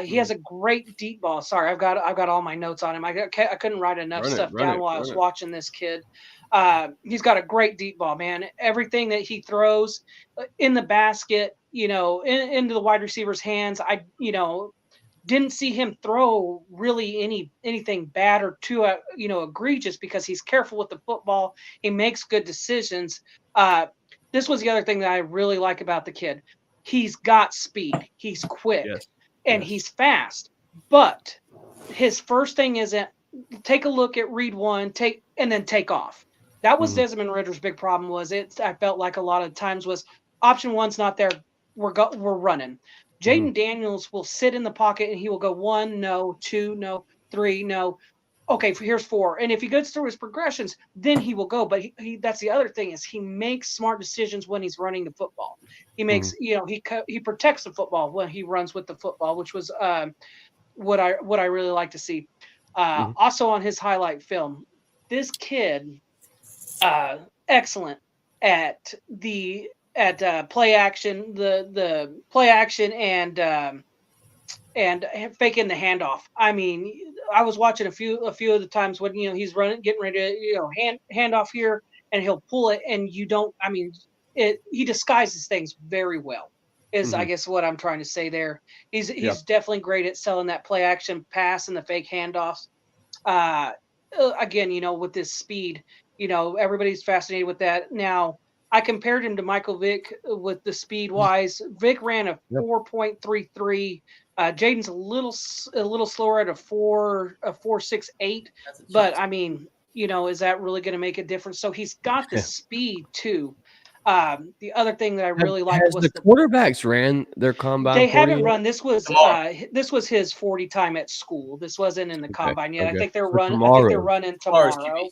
He has Mhm. a great deep ball. Sorry, I've got all my notes on him. I couldn't write enough Run it, stuff run down it, while I run was it. watching this kid. He's got a great deep ball, man. Everything that he throws in the basket, into the wide receiver's hands. I didn't see him throw really anything bad or too egregious because he's careful with the football. He makes good decisions. Uh, this was the other thing that I really like about the kid. He's got speed. He's quick Yes. and Yes. he's fast. But his first thing isn't take a look at read one, take and then take off. That was Mhm. Desmond Ritter's big problem. I felt like a lot of times was option one's not there. We're running. Mhm. Jaden Daniels will sit in the pocket and he will go one, no, two, no, three, no. Okay, here's four. And if he goes through his progressions, then he will go. But that's the other thing is he makes smart decisions when he's running the football. He makes, Mhm. he protects the football when he runs with the football, which was what I really like to see. Mhm. Also on his highlight film, this kid, uh, excellent at the at play action, the play action and faking the handoff. I mean, I was watching a few of the times when he's running, getting ready to hand off here, and he'll pull it, and you don't. I mean, he disguises things very well. Is I Mhm. guess what I'm trying to say there. He's Yeah. he's definitely great at selling that play action pass and the fake handoffs. Uh, Again, with this speed, everybody's fascinated with that. Now, I compared him to Michael Vick with the speed wise. Vick ran a Yep. 4.33. Jaden's a little slower at a 4.68. that's a But chance. I mean, is that really going to make a difference? So he's got the Yeah. speed too. The other thing that I Have really liked has was the quarterbacks ran their combine they 40 haven't yet? run. Tomorrow. This was his 40 time at school. This wasn't in the Okay. combine yet. I Okay. think they're So run. I think they're tomorrow. running Tomorrow's QB. tomorrow.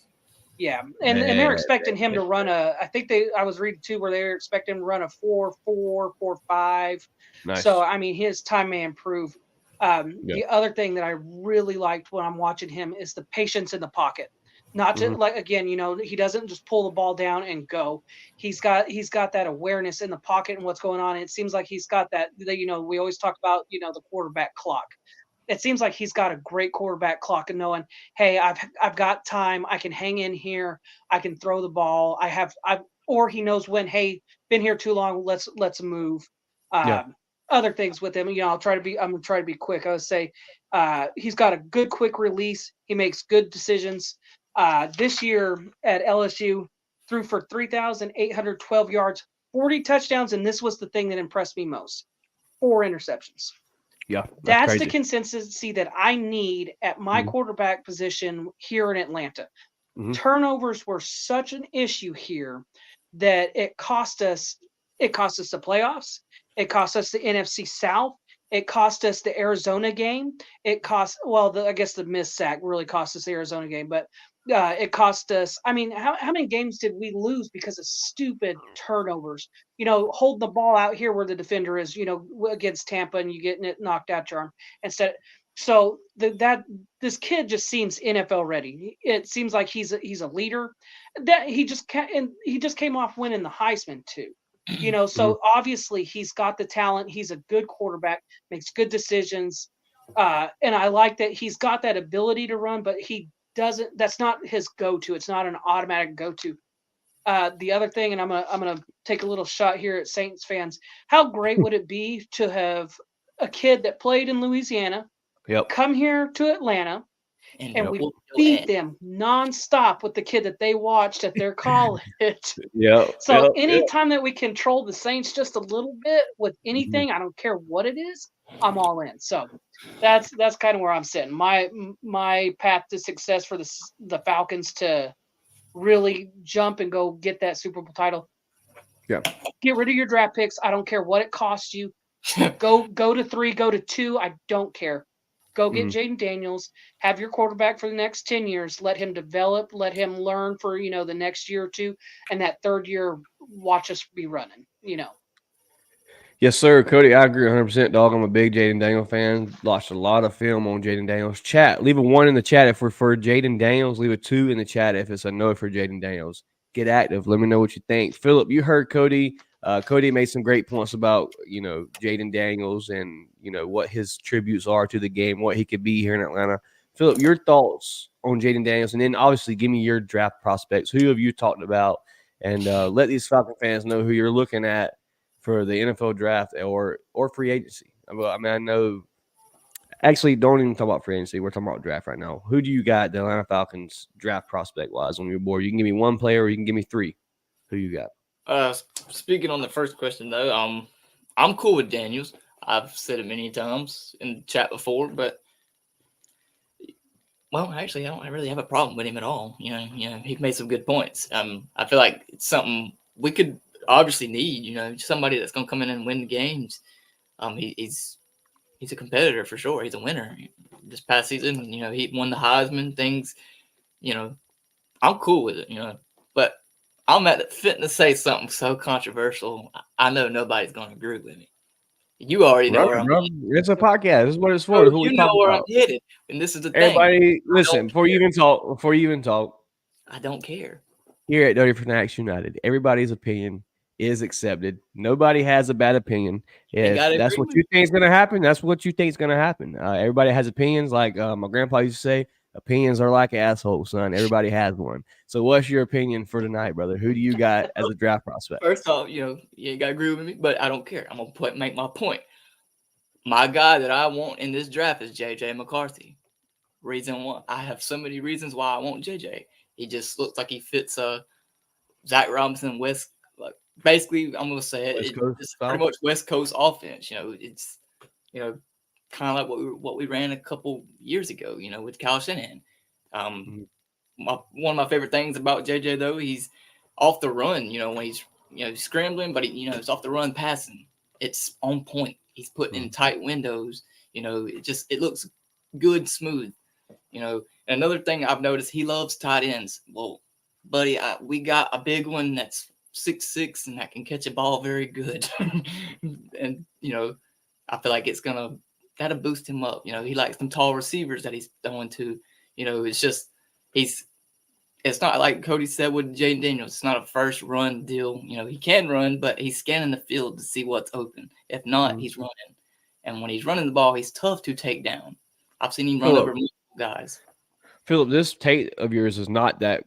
Yeah, and they're Man, expecting him man, to run a. I think I was reading too where they were expecting him to run a 4.4, 4.5. So nice. I mean his time may improve. Yeah. The other thing that I really liked when I'm watching him is the patience in the pocket. Not to Mhm. like again, he doesn't just pull the ball down and go. He's got that awareness in the pocket and what's going on. And it seems like he's got that. We always talk about the quarterback clock. It seems like he's got a great quarterback clock and knowing, hey, I've got time. I can hang in here. I can throw the ball. Or he knows when, hey, been here too long. Let's move. Yeah. Other things with him, I'm gonna try to be quick. I would say, he's got a good quick release. He makes good decisions. This year at LSU, threw for 3,812 yards, 40 touchdowns, and this was the thing that impressed me most: 4 interceptions. Yeah. That's That's the crazy. consistency that I need at my Mhm. quarterback position here in Atlanta. Mhm. Turnovers were such an issue here that it cost us the playoffs. It cost us the NFC South. It cost us the Arizona game. I guess the missed sack really cost us the Arizona game, but it cost us. I mean, how many games did we lose because of stupid turnovers? Holding the ball out here where the defender is, against Tampa, and you getting it knocked out your arm instead. So this kid just seems NFL ready. It seems like he's a leader. That he just came off winning the Heisman too. Mhm. So obviously he's got the talent. He's a good quarterback, makes good decisions. And I like that he's got that ability to run, but he doesn't. That's not his go-to. It's not an automatic go-to. The other thing, and I'm gonna take a little shot here at Saints fans. How great would it be to have a kid that played in Louisiana Yep. come here to Atlanta And and Yep. we whoop your beat ass. them nonstop with the kid that they watched at their college. Yep. So Yep. Yep. anytime that we control the Saints just a little bit with Mhm. anything, I don't care what it is, I'm all in. So that's kind of where I'm sitting. My path to success for the Falcons to really jump and go get that Super Bowl title. Yeah. Get rid of your draft picks. I don't care what it costs you. Go to 3, go to 2. I don't care. Go get Mhm. Jaden Daniels. Have your quarterback for the next 10 years. Let him develop. Let him learn for the next year or two, and that third year, watch us be running. Yes, sir. Cody, I agree 100%, dog. I'm a big Jaden Daniels fan. Watched a lot of film on Jaden Daniels. Chat, leave a 1 in the chat if we're for Jaden Daniels. Leave a 2 in the chat if it's a no for Jaden Daniels. Get active. Let me know what you think. Philip, you heard Cody. Cody made some great points about, Jaden Daniels and, what his tributes are to the game, what he could be here in Atlanta. Philip, your thoughts on Jaden Daniels, and then obviously give me your draft prospects. Who have you talked about? And let these Falcon fans know who you're looking at for the NFL draft or free agency. Well, I mean, I know. Actually, don't even talk about free agency. We're talking about draft right now. Who do you got, the Atlanta Falcons draft prospect wise, on your board? You can give me one player, or you can give me 3. Who you got? Speaking on the first question though, I'm cool with Daniels. I've said it many times in the chat before, but well, actually, I don't really have a problem with him at all. He made some good points. I feel like it's something we could obviously need. Somebody that's going to come in and win the games. He's a competitor for sure. He's a winner. This past season, he won the Heisman things. You know, I'm cool with it. But I'm at the fitting to say something so controversial. I know nobody's going to agree with me. You already know Run where it, I'm bro. It's a podcast. This is what it's for. bro. This is what we You talk know where I'm about. headed, and this is the thing. Everybody, I don't listen, before you care. even talk, I don't care. here at Dirty Fanatics United, everybody's opinion is accepted. Nobody has a bad opinion. Ain't If got to that's agree what with you me. think is going to happen, that's what you think is going to happen. Everybody has opinions. Like my grandpa used to say, opinions are like assholes, son. Everybody has one. So, what's your opinion for tonight, brother? Who do you got as a draft prospect? First off, you ain't got to agree with me, but I don't care. I'm gonna make my point. My guy that I want in this draft is JJ McCarthy. Reason one, I have so many reasons why I want JJ. He just looks like he fits Zach Robinson West. Like basically, I'm gonna say West it Coast it's pretty style. much West Coast offense. It's you know kind of like what we ran a couple years ago. With Kyle Shanahan. Um, Mhm. one of my favorite things about JJ though, he's off the run. When he's scrambling, but it's off the run passing. It's on point. He's putting in tight windows. It looks good, smooth. And another thing I've noticed, he loves tight ends. Well, buddy, we got a big one that's 6'6" and that can catch a ball very good. And I feel like that'll boost him up. He likes them tall receivers that he's throwing to. It's just he's it's not like Cody said with Jaden Daniels. It's not a first run deal. He can run, but he's scanning the field to see what's open. If not, Mhm. he's running. And when he's running the ball, he's tough to take down. I've seen him run Philip, over multiple guys. Philip, this take of yours is not that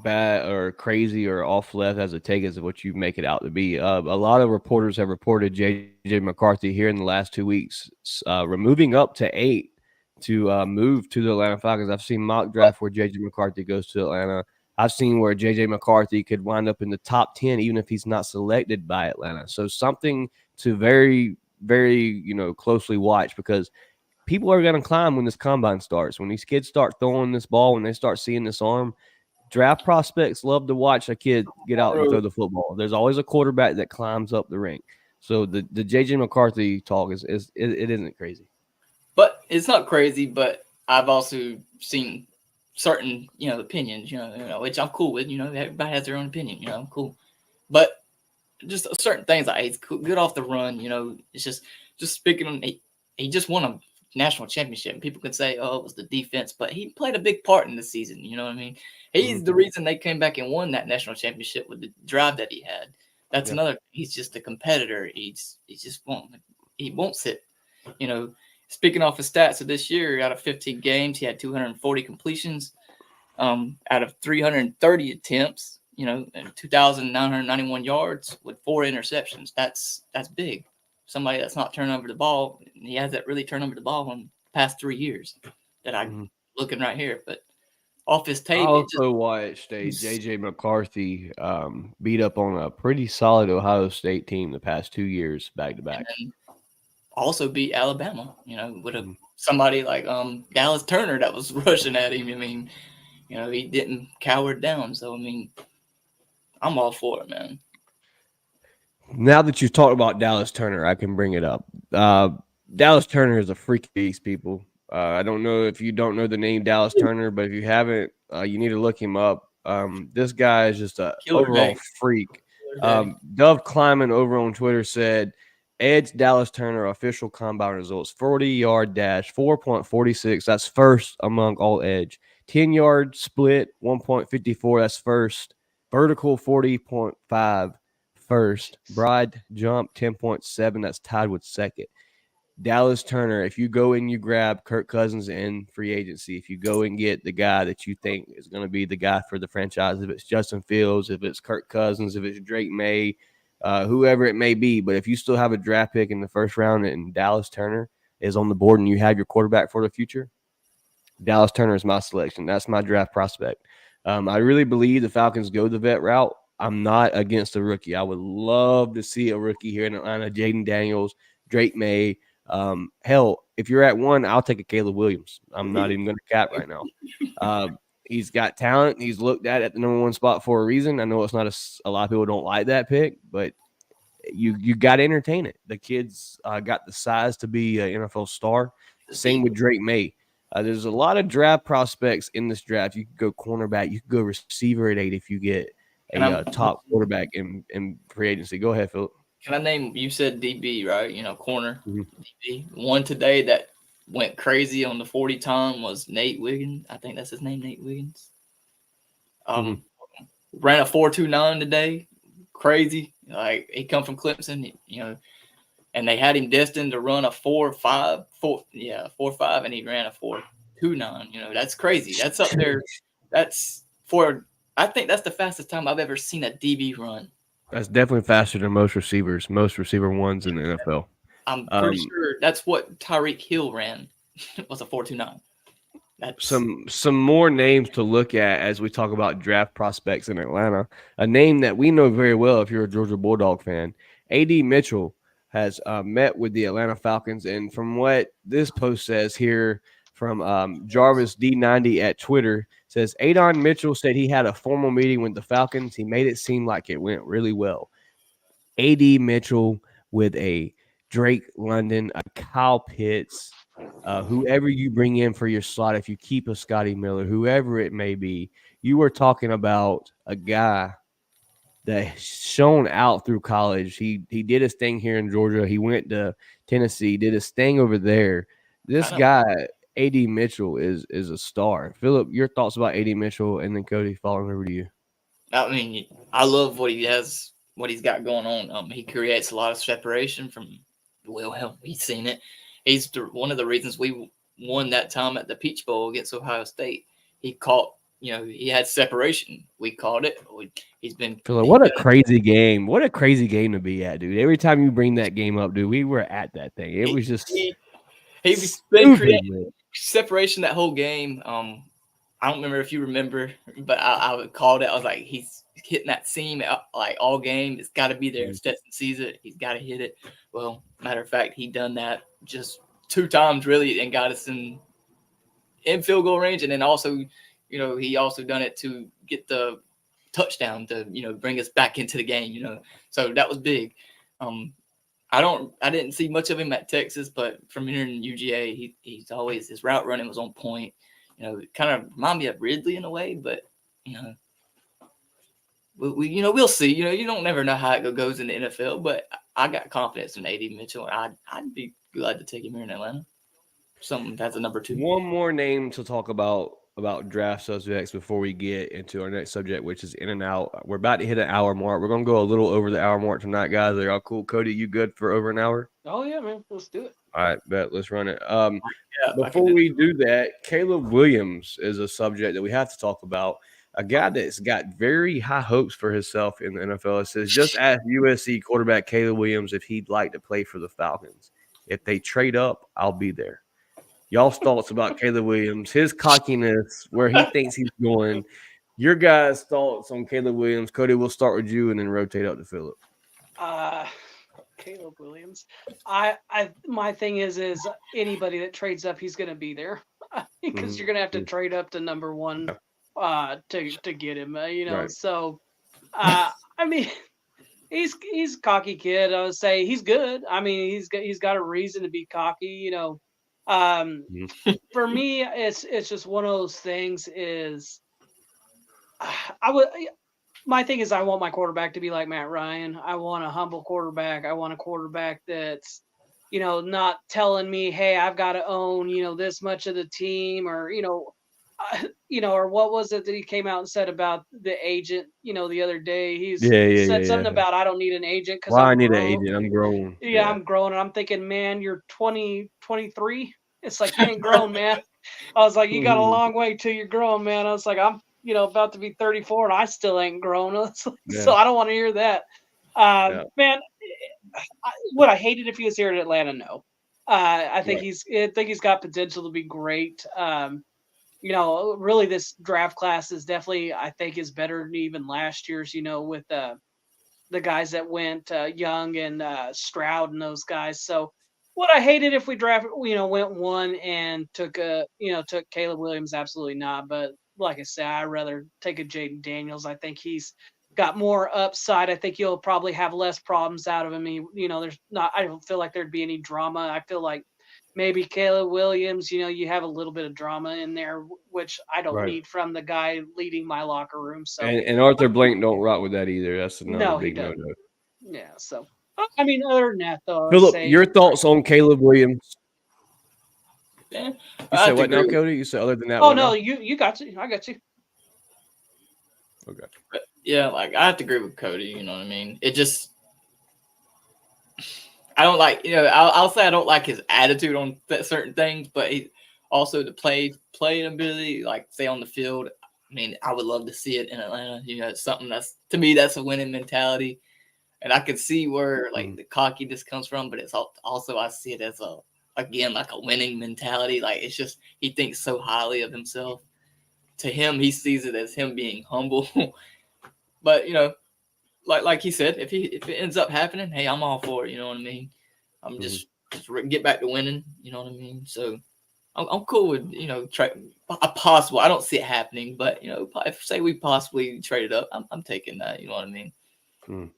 bad or crazy or off left as a take as what you make it out to be. A lot of reporters have reported JJ McCarthy here in the last 2 weeks, removing up to 8 to move to the Atlanta Falcons. I've seen mock draft where JJ McCarthy goes to Atlanta. I've seen where JJ McCarthy could wind up in the top 10 even if he's not selected by Atlanta. So something to very, very closely watch, because people are going to climb when this combine starts. When these kids start throwing this ball, when they start seeing this arm, draft prospects love to watch a kid get out and throw the football. There's always a quarterback that climbs up the rank. So the JJ McCarthy talk it isn't crazy. But it's not crazy, but I've also seen certain, opinions, which I'm cool with. Everybody has their own opinion, I'm cool. But just certain things like he's good off the run, it's just speaking on he just won a national championship. And people could say, "Oh, it was the defense," but he played a big part in the season. You know what I mean? He's the reason they came back and won that national championship with the drive that he had. That's another. He's just a competitor. He just won't sit. You know, speaking off his stats of this year, out of 15 games, he had 240 completions, out of 330 attempts. You know, and 2,991 yards with 4 interceptions. That's big. Somebody that's not turning over the ball. He hasn't really turned over the ball in the past 3 years that I'm looking right here. But off his I tape, it just also watched a JJ McCarthy beat up on a pretty solid Ohio State team the past 2 years back to back. and also beat Alabama. You know, with somebody like Dallas Turner that was rushing at him. I mean, you know, he didn't cower down. So I mean, I'm all for it, man. Now that you've talked about Dallas Turner, I can bring it up. Dallas Turner is a freak beast, people. I don't know if you don't know the name Dallas Turner, but if you haven't, you need to look him up. This guy is just a Killer overall day. freak. Killer day. Dove Kleiman over on Twitter said, Edge Dallas Turner official combine results: 40-yard dash, 4.46. That's first among all edge. 10-yard split, 1.54. That's first. Vertical, 40.5. First. Broad jump, 10.7. That's tied with second. Dallas Turner, if you go and you grab Kirk Cousins in free agency, if you go and get the guy that you think is going to be the guy for the franchise, if it's Justin Fields, if it's Kirk Cousins, if it's Drake May, whoever it may be, but if you still have a draft pick in the first round and Dallas Turner is on the board and you have your quarterback for the future, Dallas Turner is my selection. That's my draft prospect. I really believe the Falcons go the vet route. I'm not against a rookie. I would love to see a rookie here in Atlanta, Jaden Daniels, Drake May. Hell, if you're at one, I'll take a Caleb Williams. I'm not even going to cap right now. He's got talent. He's looked at the number one spot for a reason. I know it's not a lot of people don't like that pick, but you got to entertain it. The kid's got the size to be an NFL star. Same with Drake May. There's a lot of draft prospects in this draft. You could go cornerback. You could go receiver at 8 if you get a top quarterback in free agency. Go ahead, Philip. Can I name? You said DB, right? You know, corner DB. One today that went crazy on the 40 time was Nate Wiggins. I think that's his name, Nate Wiggins. Ran a 4.29 today. Crazy. Like he come from Clemson, you know, and they had him destined to run a 4.5, 4.5, and he ran a 4.29. You know, that's crazy. That's up there. I think that's the fastest time I've ever seen a DB run. That's definitely faster than most receiver ones in the NFL. I'm pretty sure that's what Tyreek Hill ran. Was a 4.29. That's some more names to look at as we talk about draft prospects in Atlanta. A name that we know very well if you're a Georgia Bulldog fan. A.D. Mitchell has met with the Atlanta Falcons, and from what this post says here from Jarvis D90 at Twitter, says Adon Mitchell said he had a formal meeting with the Falcons. He made it seem like it went really well. A.D. Mitchell with a Drake London, a Kyle Pitts, whoever you bring in for your slot, if you keep a Scotty Miller, whoever it may be, you were talking about a guy that shown out through college. He did his thing here in Georgia. He went to Tennessee, did his thing over there. This guy, A.D. Mitchell, is a star. Philip, your thoughts about A.D. Mitchell, and then Cody, following over to you. I mean, I love what he's got going on. He creates a lot of separation from Wilhelm. He's seen it. He's one of the reasons we won that time at the Peach Bowl against Ohio State. He caught, he had separation. We caught it. He's been. Philip, what a crazy game! What a crazy game to be at, dude. Every time you bring that game up, dude, we were at that thing. It was just he's been creating separation that whole game. I don't remember if you remember, but I called it. I was like, he's hitting that seam like all game. It's got to be there. Stetson sees it. He's got to hit it. Well, matter of fact, he done that just 2 times really and got us in field goal range. And then also, he also done it to get the touchdown to, bring us back into the game, So that was big. I didn't see much of him at Texas, but from here in UGA, he's always, his route running was on point. Kind of remind me of Ridley in a way, but we'll see. You don't never know how it goes in the NFL, but I got confidence in A.D. Mitchell. I'd be glad to take him here in Atlanta. someone that's a number 2. One more name to talk about draft subjects before we get into our next subject, which is in and out. We're about to hit an hour mark. We're gonna go a little over the hour mark tonight, guys. Are y'all cool? Cody, you good for over an hour? Oh yeah, man. Let's do it. All right, bet. Let's run it. Yeah, Before we do that, Caleb Williams is a subject that we have to talk about. A guy that's got very high hopes for himself in the NFL. It says, just ask USC quarterback Caleb Williams if he'd like to play for the Falcons. If they trade up, I'll be there. Y'all's thoughts about Caleb Williams, his cockiness, where he thinks he's going. Your guys' thoughts on Caleb Williams. Cody, we'll start with you and then rotate up to Philip. Caleb Williams. My thing is anybody that trades up, he's going to be there because you're going to have to trade up to number 1 to get him. Right. So I mean, he's a cocky kid. I would say he's good. I mean, he's got a reason to be cocky. For me, it's just one of those things. My thing is I want my quarterback to be like Matt Ryan. I want a humble quarterback. I want a quarterback that's, not telling me, hey, I've got to own, this much of the team, or, or what was it that he came out and said about the agent, the other day? He said something about, I don't need an agent because I need an agent. I'm grown. Yeah, I'm grown. And I'm thinking, man, you're 23. It's like, you ain't grown, man. I was like, you got a long way till you're grown, man. I was like, I'm, about to be 34 and I still ain't grown. So I don't want to hear that. Man, would I hate it if he was here in Atlanta? No. I think he's got potential to be great. Really this draft class is definitely, I think, is better than even last year's, with the guys that went Young and Stroud and those guys. So would I hate it if we went 1 and took Caleb Williams? Absolutely not. But like I said, I'd rather take a Jaden Daniels. I think he's got more upside. I think you'll probably have less problems out of him. I don't feel like there'd be any drama. I feel like maybe Caleb Williams, you have a little bit of drama in there, which I don't need from the guy leading my locker room. So and Arthur Blank don't rock with that either. That's another big no-no. Yeah. So I mean, other than that, though, Philip, your thoughts on Caleb Williams? Yeah. You said what now, Cody? You said other than that? Oh no, you got you. I got you. Okay. But yeah, like I have to agree with Cody. You know what I mean? It just, I don't like. I'll say I don't like his attitude on certain things, but he also the playing ability, like say on the field. I mean, I would love to see it in Atlanta. It's something that's, to me, that's a winning mentality, and I can see where like the cockiness comes from, but it's also I see it as like a winning mentality. Like it's just he thinks so highly of himself. To him, he sees it as him being humble. But like he said, if it ends up happening, hey, I'm all for it. You know what I mean? I'm just get back to winning. You know what I mean? So I'm cool with a possible. I don't see it happening, but if say we possibly trade it up, I'm taking that. You know what I mean?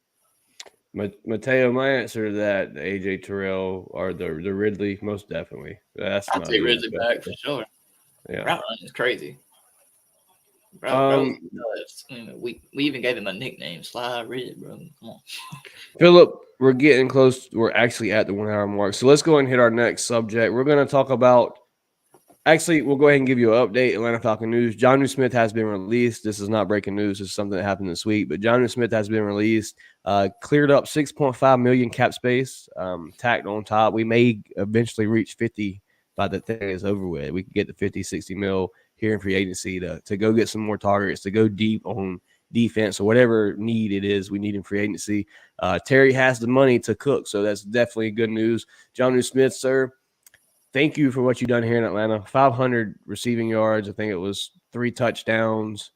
Mateo, my answer to that, the AJ Terrell or the Ridley, most definitely. I'll take Ridley back for sure. Yeah, route running is crazy. Bro, we even gave him a nickname, Sly Rid, bro. Come on, Philip. We're getting close. We're actually at the 1 hour mark, so let's go and hit our next subject. We're going to talk about. Actually, we'll go ahead and give you an update. Atlanta Falcon news. Jonnu Smith has been released. This is not breaking news. This is something that happened this week. But Jonnu Smith has been released. Cleared up $6.5 million cap space. Tacked on top. We may eventually reach 50 by the thing is over with. We could get to 50, 60 mil here in free agency to go get some more targets, to go deep on defense or whatever need it is we need in free agency. Terry has the money to cook, so that's definitely good news. Jonnu Smith, sir. Thank you for what you've done here in Atlanta. 500 receiving yards. I think it was 3 touchdowns.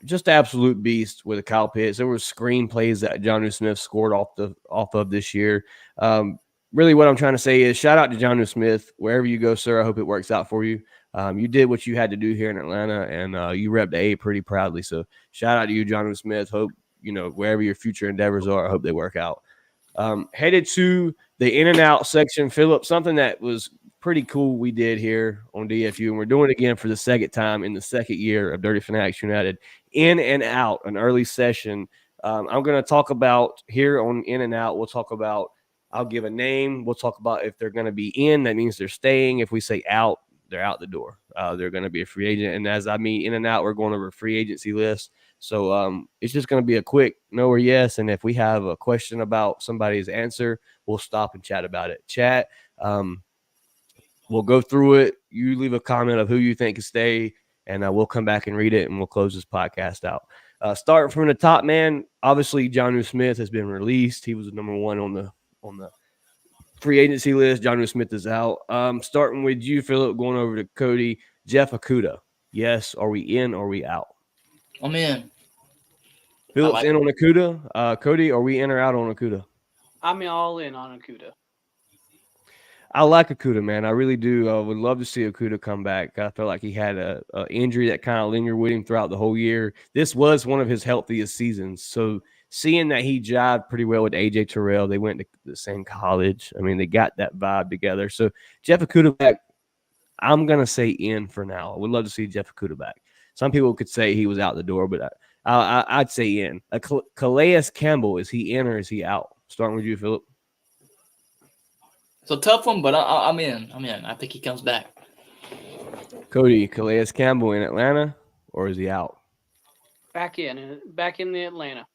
Just absolute beast with the Kyle Pitts. There were screen plays that Jonnu Smith scored off of this year. Really what I'm trying to say is shout out to Jonnu Smith. Wherever you go, sir, I hope it works out for you. You did what you had to do here in Atlanta, and you repped the A pretty proudly. So shout out to you, Jonnu Smith. Hope, wherever your future endeavors are, I hope they work out. Headed to the in and out section, Philip, something that was pretty cool we did here on DFU, and we're doing it again for the second time in the second year of Dirty Fanatics United. In and out, an early session. I'm going to talk about here on in and out. We'll talk about I'll give a name. We'll talk about if they're going to be in. That means they're staying. If we say out, they're out the door. They're going to be a free agent. And as I mean in and out, we're going over a free agency list. So it's just going to be a quick no or yes. And if we have a question about somebody's answer, we'll stop and chat about it. Chat. We'll go through it. You leave a comment of who you think can stay, and we'll come back and read it, and we'll close this podcast out. Starting from the top, man. Obviously, Jonnu Smith has been released. He was number one on the free agency list. Jonnu Smith is out. Starting with you, Philip, going over to Cody. Jeff Okudah. Yes, are we in or are we out? I'm in. Philip's in on Okudah. Cody, are we in or out on Okudah? I'm all in on Okudah. I like Okudah, man. I really do. I would love to see Okudah come back. I felt like he had a injury that kind of lingered with him throughout the whole year. This was one of his healthiest seasons. So seeing that he jived pretty well with AJ Terrell, they went to the same college. I mean, they got that vibe together. So Jeff Okudah back, I'm going to say in for now. I would love to see Jeff Okudah back. Some people could say he was out the door, but I'd say in. Calais Campbell, is he in or is he out? Starting with you, Philip. It's a tough one, but I'm in. I'm in. I think he comes back. Cody, Calais Campbell in Atlanta, or is he out? Back in the Atlanta.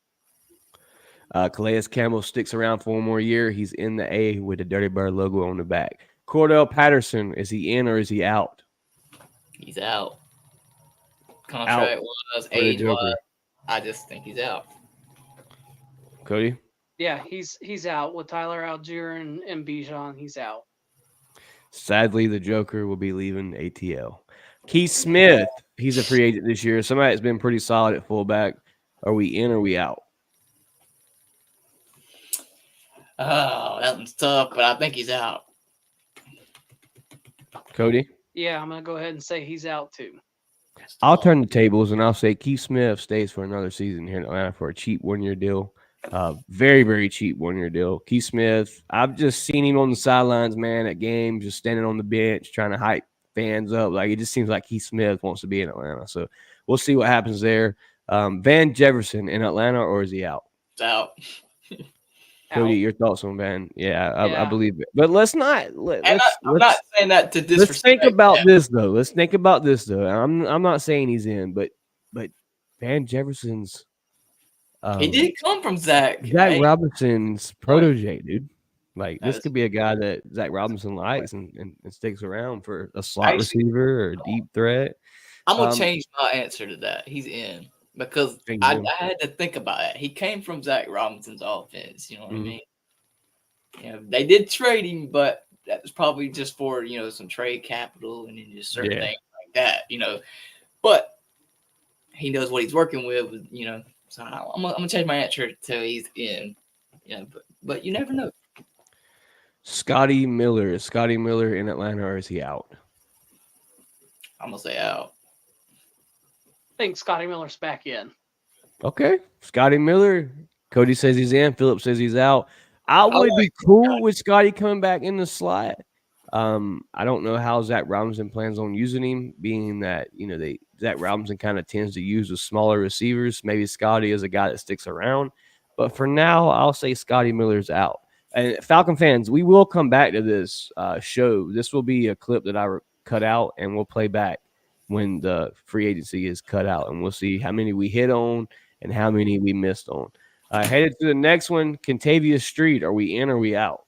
Calais Campbell sticks around for one more year. He's in the A with the Dirty Bird logo on the back. Cordell Patterson, is he in or is he out? He's out. Contract-wise, age-wise, I just think he's out. Cody? Yeah, he's out with Tyler Algier and Bijan. He's out. Sadly, the Joker will be leaving ATL. Keith Smith, he's a free agent this year. Somebody that's been pretty solid at fullback. Are we in or are we out? Oh, that one's tough, but I think he's out. Cody? Yeah, I'm going to go ahead and say he's out too. I'll turn the tables and I'll say Keith Smith stays for another season here in Atlanta for a cheap one-year deal. Very, very cheap one-year deal. Keith Smith, I've just seen him on the sidelines, man, at games, just standing on the bench, trying to hype fans up. Like, it just seems like Keith Smith wants to be in Atlanta. So we'll see what happens there. Van Jefferson in Atlanta, or is he out? It's out. Cody, your thoughts on Van? Yeah, I believe it. But let's not. I'm not saying that to disrespect. Let's think about this though. Let's think about this though. I'm not saying he's in, but Van Jefferson's. He did come from Zach Robinson's protege, dude. Like, this could be a guy that Zach Robinson likes and sticks around for a slot receiver or a deep threat. I'm gonna change my answer to that. He's in. Because I had to think about it. He came from Zach Robinson's offense. You know what I mean? You know, they did trade him, but that was probably just for, some trade capital and just certain things like that, But he knows what he's working with, So I'm gonna change my answer to he's in. But you never know. Scotty Miller. Is Scotty Miller in Atlanta or is he out? I'm gonna say out. I think Scotty Miller's back in. Okay. Scotty Miller. Cody says he's in. Philip says he's out. I would be cool with Scotty coming back in the slot. I don't know how Zach Robinson plans on using him, being that, Zach Robinson kind of tends to use the smaller receivers. Maybe Scotty is a guy that sticks around. But for now, I'll say Scotty Miller's out. And Falcon fans, we will come back to this show. This will be a clip that I cut out, and we'll play back when the free agency is cut out, and we'll see how many we hit on and how many we missed on. Headed to the next one, Kentavious Street. Are we in or are we out?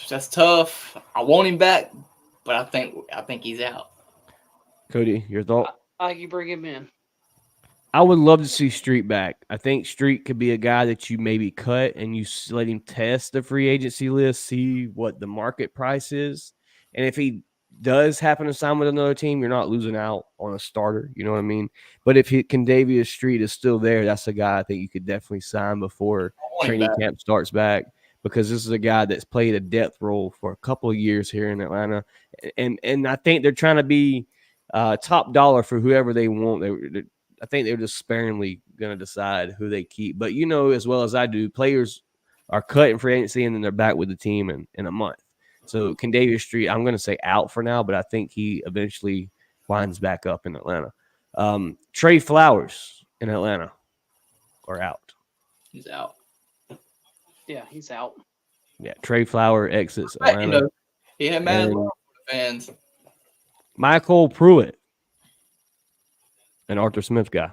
That's tough. I want him back, but I think he's out. Cody, your thought? I can bring him in. I would love to see Street back. I think Street could be a guy that you maybe cut and you let him test the free agency list, see what the market price is. And if he does happen to sign with another team, you're not losing out on a starter. You know what I mean? But if Kentavious Street is still there, that's a guy I think you could definitely sign before training camp starts back, because this is a guy that's played a depth role for a couple of years here in Atlanta. And I think they're trying to be top dollar for whoever they want. I think they're just sparingly going to decide who they keep. But as well as I do, players are cut in free agency and then they're back with the team in a month. So Kentavious Street, I'm going to say out for now, but I think he eventually winds back up in Atlanta. Trey Flowers in Atlanta or out? He's out. Yeah, he's out. Yeah, Trey Flower exits But, you Atlanta, know, he had mad love and for the fans. Michael Pruitt, an Arthur Smith guy.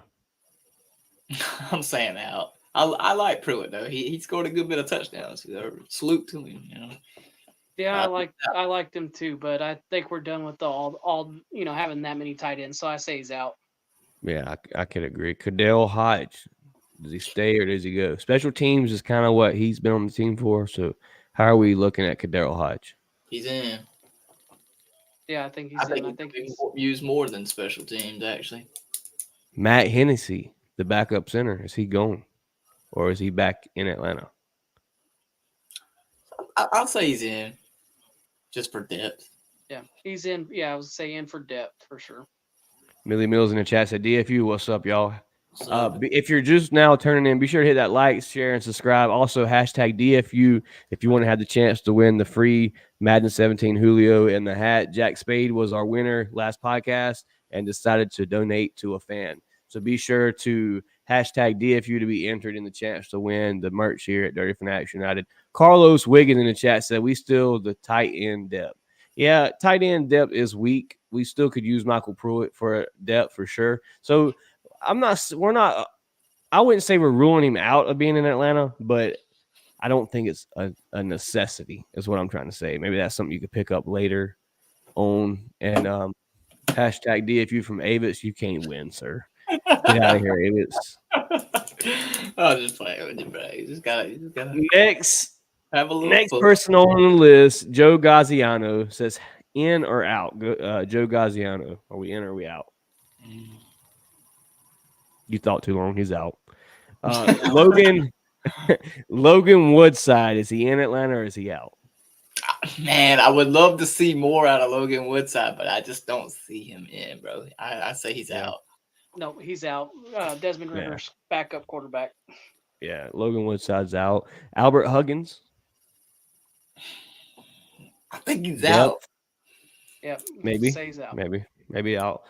I'm saying out. I like Pruitt though. He scored a good bit of touchdowns. Salute to him. You know. Yeah, Uh, I liked him too, but I think we're done with all having that many tight ends. So I say he's out. Yeah, I could agree. Cadell Hodge, does he stay or does he go? Special teams is kind of what he's been on the team for. So, how are we looking at Cadell Hodge? he's in. Yeah, I think I he's think in. I he think could be he's used more than special teams actually. Matt Hennessy, the backup center, is he going or is he back in Atlanta? I'll say he's in, just for depth. yeah, he's in. Yeah, I was saying for depth for sure. Millie Mills in the chat said, DFU, what's up, y'all? So If you're just now turning in, be sure to hit that like, share, and subscribe. Also, hashtag DFU if you want to have the chance to win the free Madden 17 Julio in the hat. Jack Spade was our winner last podcast and decided to donate to a fan. So be sure to hashtag DFU to be entered in the chance to win the merch here at Dirty Fanatics United. Carlos Wiggins in the chat said, we still the tight end depth. Yeah, tight end depth is weak. We still could use Michael Pruitt for depth for sure. So we're not, I wouldn't say we're ruling him out of being in Atlanta, but I don't think it's a necessity, is what I'm trying to say. Maybe that's something you could pick up later on. And hashtag DFU from Avis, you can't win, sir. Get out of here, Avis. I'll just play with you, bro. You just gotta Next have a little Next fun. person on the list, Joe Gaziano says in or out. Joe Gaziano, are we in or are we out? You thought too long. He's out. Logan Logan Woodside, is he in Atlanta or is he out? Man, I would love to see more out of Logan Woodside, but I just don't see him in, bro. I say he's out. No, he's out. Desmond Ritter's backup quarterback. Yeah, Logan Woodside's out. Albert Huggins, I think he's depth. out. Yep, Maybe. say he's out. Maybe out.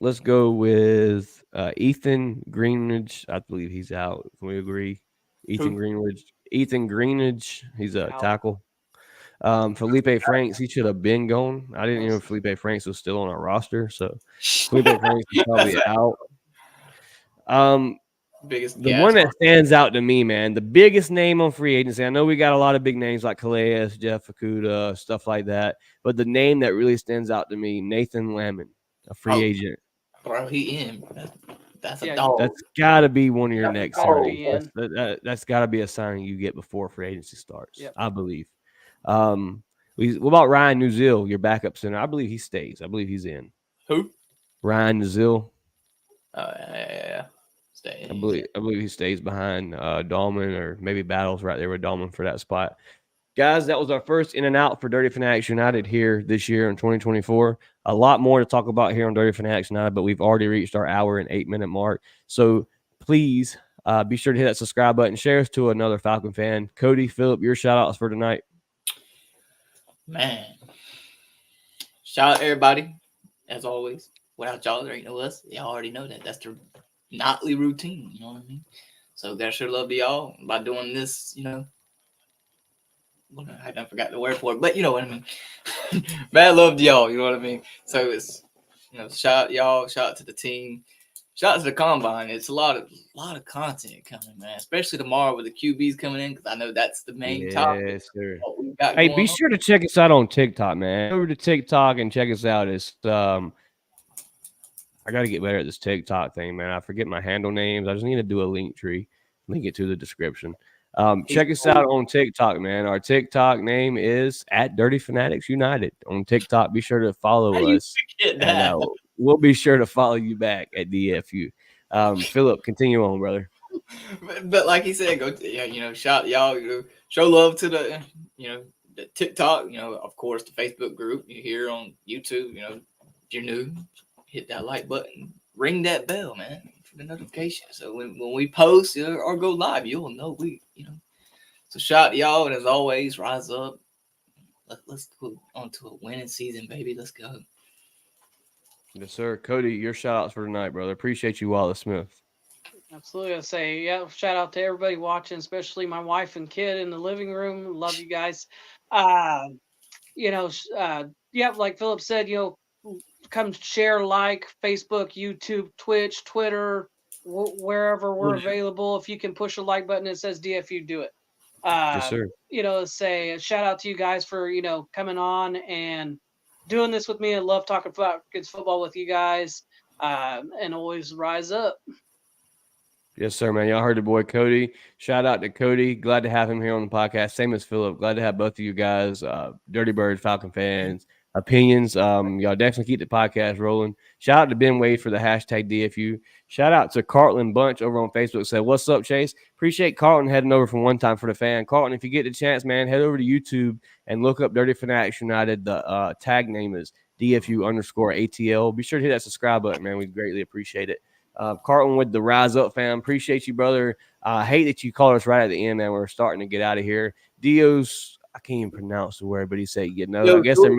Let's go with Ethan Greenidge. I believe he's out. Can we agree? Ethan Greenidge, he's a Out. tackle. Felipe Franks, he should have been gone. I didn't know Felipe Franks was still on our roster, so Felipe Franks is probably out. Biggest The one that stands out to me, man, the biggest name on free agency. I know we got a lot of big names like Calais, Jeff Okuda, stuff like that, but the name that really stands out to me, Nathan Lamon, a free agent. Bro, he in. That's a Yeah, dog. That's got to be one of your next gotta signings. be in. That's got to be a signing you get before free agency starts. Yep. I believe. What about Ryan Nuzil, your backup center? I believe he stays. I believe he's in. Who? Ryan Nuzil. Yeah. Stay. I believe he stays behind Dahlman, or maybe battles right there with Dahlman for that spot. Guys, that was our first in and out for Dirty Fanatics United here this year in 2024. A lot more to talk about here on Dirty Fanatics United, but we've already reached our hour and 8-minute mark. So please be sure to hit that subscribe button. Share us to another Falcon fan. Cody, Phillip, your shout outs for tonight. Man. Shout out everybody, as always. Without y'all, there ain't no us. Y'all already know that. That's the nightly routine, you know what I mean? So gotta show love to y'all by doing this, I forgot the word for it, but you know what I mean. Mad love to y'all, you know what I mean? So it's shout out y'all, shout out to the team, shout out to the combine. It's a lot of content coming, man. Especially tomorrow with the QBs coming in, because I know that's the main topic. Yes, sir. Hey, be sure to check us out on TikTok, man. Go over to TikTok and check us out. It's I gotta get better at this TikTok thing, man. I forget my handle names. I just need to do a link tree, link it to the description. Check us out on TikTok, man. Our TikTok name is at Dirty Fanatics United on TikTok. Be sure to follow us, and we'll be sure to follow you back at DFU. Phillip, continue on, brother. But like he said, go shout y'all, show love to the the TikTok, of course the Facebook group. You here on YouTube, if you're new, hit that like button, ring that bell, man, for the notification. So when we post or go live, you'll know So shout to y'all, and as always, rise up. Let's go on to a winning season, baby. Let's go. Yes, sir. Cody, your shout outs for tonight, brother. Appreciate you, Wallace Smith. Absolutely. I say, yeah, shout out to everybody watching, especially my wife and kid in the living room. Love you guys. Uh, yeah, like Philip said, come share, like Facebook, YouTube, Twitch, Twitter, wherever we're available. If you can push a like button, it says DFU, do it. Yes, sir. Say a shout out to you guys for, coming on and doing this with me. I love talking about kids football with you guys. And always rise up. Yes, sir, man. Y'all heard the boy Cody. Shout out to Cody. Glad to have him here on the podcast. Same as Philip. Glad to have both of you guys, Dirty Birds, Falcon fans, opinions. Y'all definitely keep the podcast rolling. Shout out to Ben Wade for the hashtag DFU. Shout out to Carlton Bunch over on Facebook. Said, "What's up, Chase? Appreciate Carlton heading over from One Time for the Fan." Carlton, if you get the chance, man, head over to YouTube and look up Dirty Fanatics United. The tag name is DFU_ATL. Be sure to hit that subscribe button, man. We'd greatly appreciate it. Carlton with the Rise Up fam. Appreciate you, brother. I hate that you called us right at the end, man. We're starting to get out of here. Dios, I can't even pronounce the word, but he said, I guess they're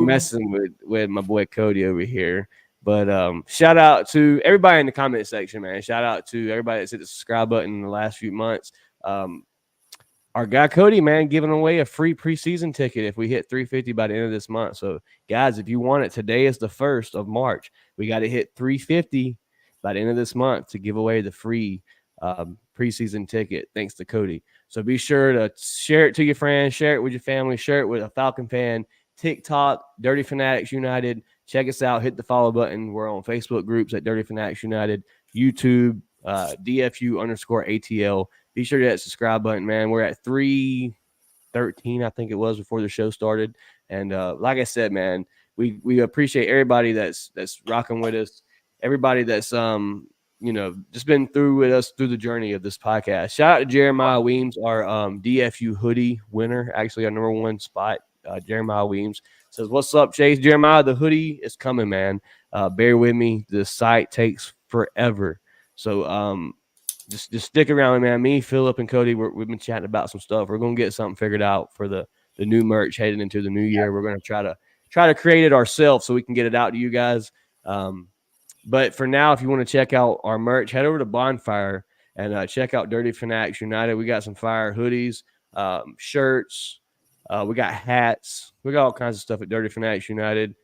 messing with my boy Cody over here. But shout out to everybody in the comment section, man. Shout out to everybody that's hit the subscribe button in the last few months. Our guy Cody, man, giving away a free preseason ticket if we hit 350 by the end of this month. So, guys, if you want it, today is the 1st of March. We got to hit 350 by the end of this month to give away the free preseason ticket, thanks to Cody. So be sure to share it to your friends, share it with your family, share it with a Falcon fan. TikTok, Dirty Fanatics United. Check us out. Hit the follow button. We're on Facebook groups at Dirty Fanatics United, YouTube, DFU_ATL. Be sure to hit that subscribe button, man. We're at 313, I think it was, before the show started. And like I said, man, we appreciate everybody that's rocking with us. Everybody that's just been through with us through the journey of this podcast. Shout out to Jeremiah Weems, our DFU hoodie winner, actually our number 1 spot. Jeremiah Weems says, "What's up, Chase?" Jeremiah, the hoodie is coming, man. Bear with me. The site takes forever. So just stick around, man. Me, Philip, and Cody, we've been chatting about some stuff. We're gonna get something figured out for the new merch heading into the new year. We're gonna try to create it ourselves so we can get it out to you guys. But for now, if you want to check out our merch, head over to Bonfire and check out Dirty Fanatics United. We got some fire hoodies, shirts. We got hats. We got all kinds of stuff at Dirty Fanatics United.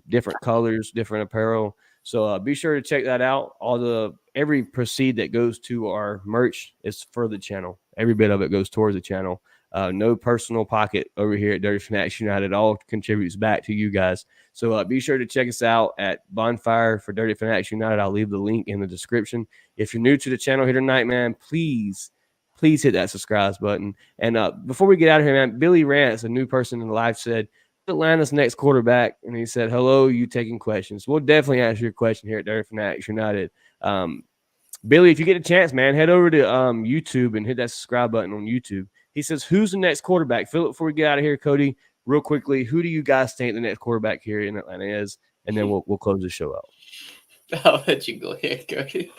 Different colors, different apparel. So be sure to check that out. Every proceed that goes to our merch is for the channel. Every bit of it goes towards the channel. No personal pocket over here at Dirty Fanatics United. All contributes back to you guys. So be sure to check us out at Bonfire for Dirty Fanatics United. I'll leave the link in the description. If you're new to the channel here tonight, man, please hit that subscribe button. And before we get out of here, man, Billy Rance, a new person in the live, said, Atlanta's next quarterback, and he said, "Hello, you taking questions?" We'll definitely answer your question here at Dirty Fanatics United. Billy, if you get a chance, man, head over to YouTube and hit that subscribe button on YouTube. He says, "Who's the next quarterback?" Philip, before we get out of here, Cody, real quickly, who do you guys think the next quarterback here in Atlanta is? And then we'll close the show out. I'll let you go ahead, Cody.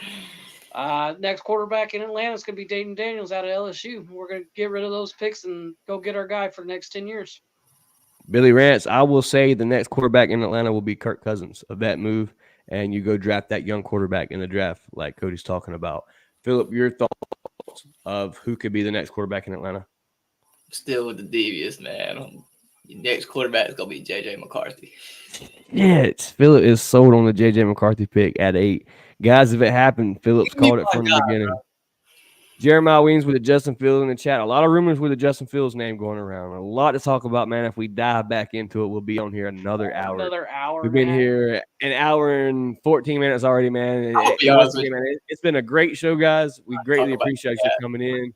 Next quarterback in Atlanta is going to be Dayton Daniels out of LSU. We're going to get rid of those picks and go get our guy for the next 10 years. Billy Rance, I will say the next quarterback in Atlanta will be Kirk Cousins of that move, and you go draft that young quarterback in the draft like Cody's talking about. Philip, your thoughts of who could be the next quarterback in Atlanta? Still with the devious, man. Your next quarterback is going to be J.J. McCarthy. Yes, Philip is sold on the J.J. McCarthy pick at 8. Guys, if it happened, Phillips called it from the beginning. Bro. Jeremiah Weems with the Justin Fields in the chat. A lot of rumors with the Justin Fields name going around. A lot to talk about, man. If we dive back into it, we'll be on here another hour. We've been here an hour and 14 minutes already, man. It's been a great show, guys. We greatly appreciate you coming in.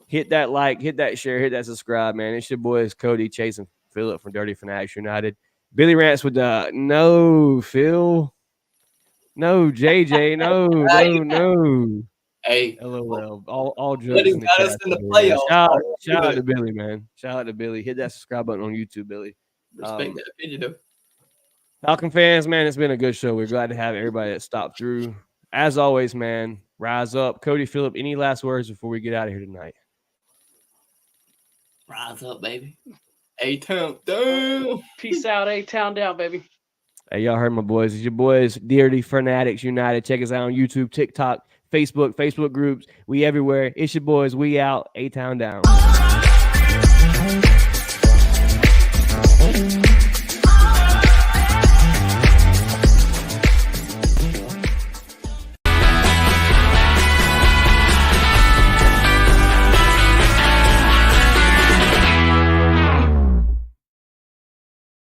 Hit that like, hit that share, hit that subscribe, man. It's your boys Cody, Chase, and Philip from Dirty Fanatics United. Billy Rance with the no, Phil. No, JJ. No. Hey, LOL. All jokes in the chat. Shout out to Billy, man. Shout out to Billy. Hit that subscribe button on YouTube, Billy. Respect that opinion, though. Falcon fans, man, it's been a good show. We're glad to have everybody that stopped through. As always, man, rise up. Cody, Phillip, any last words before we get out of here tonight? Rise up, baby. A-Town down. Peace out, A-Town down, baby. Hey, y'all heard my boys. It's your boys, Dearly Fanatics United. Check us out on YouTube, TikTok, Facebook groups. We everywhere. It's your boys. We out. A-Town down.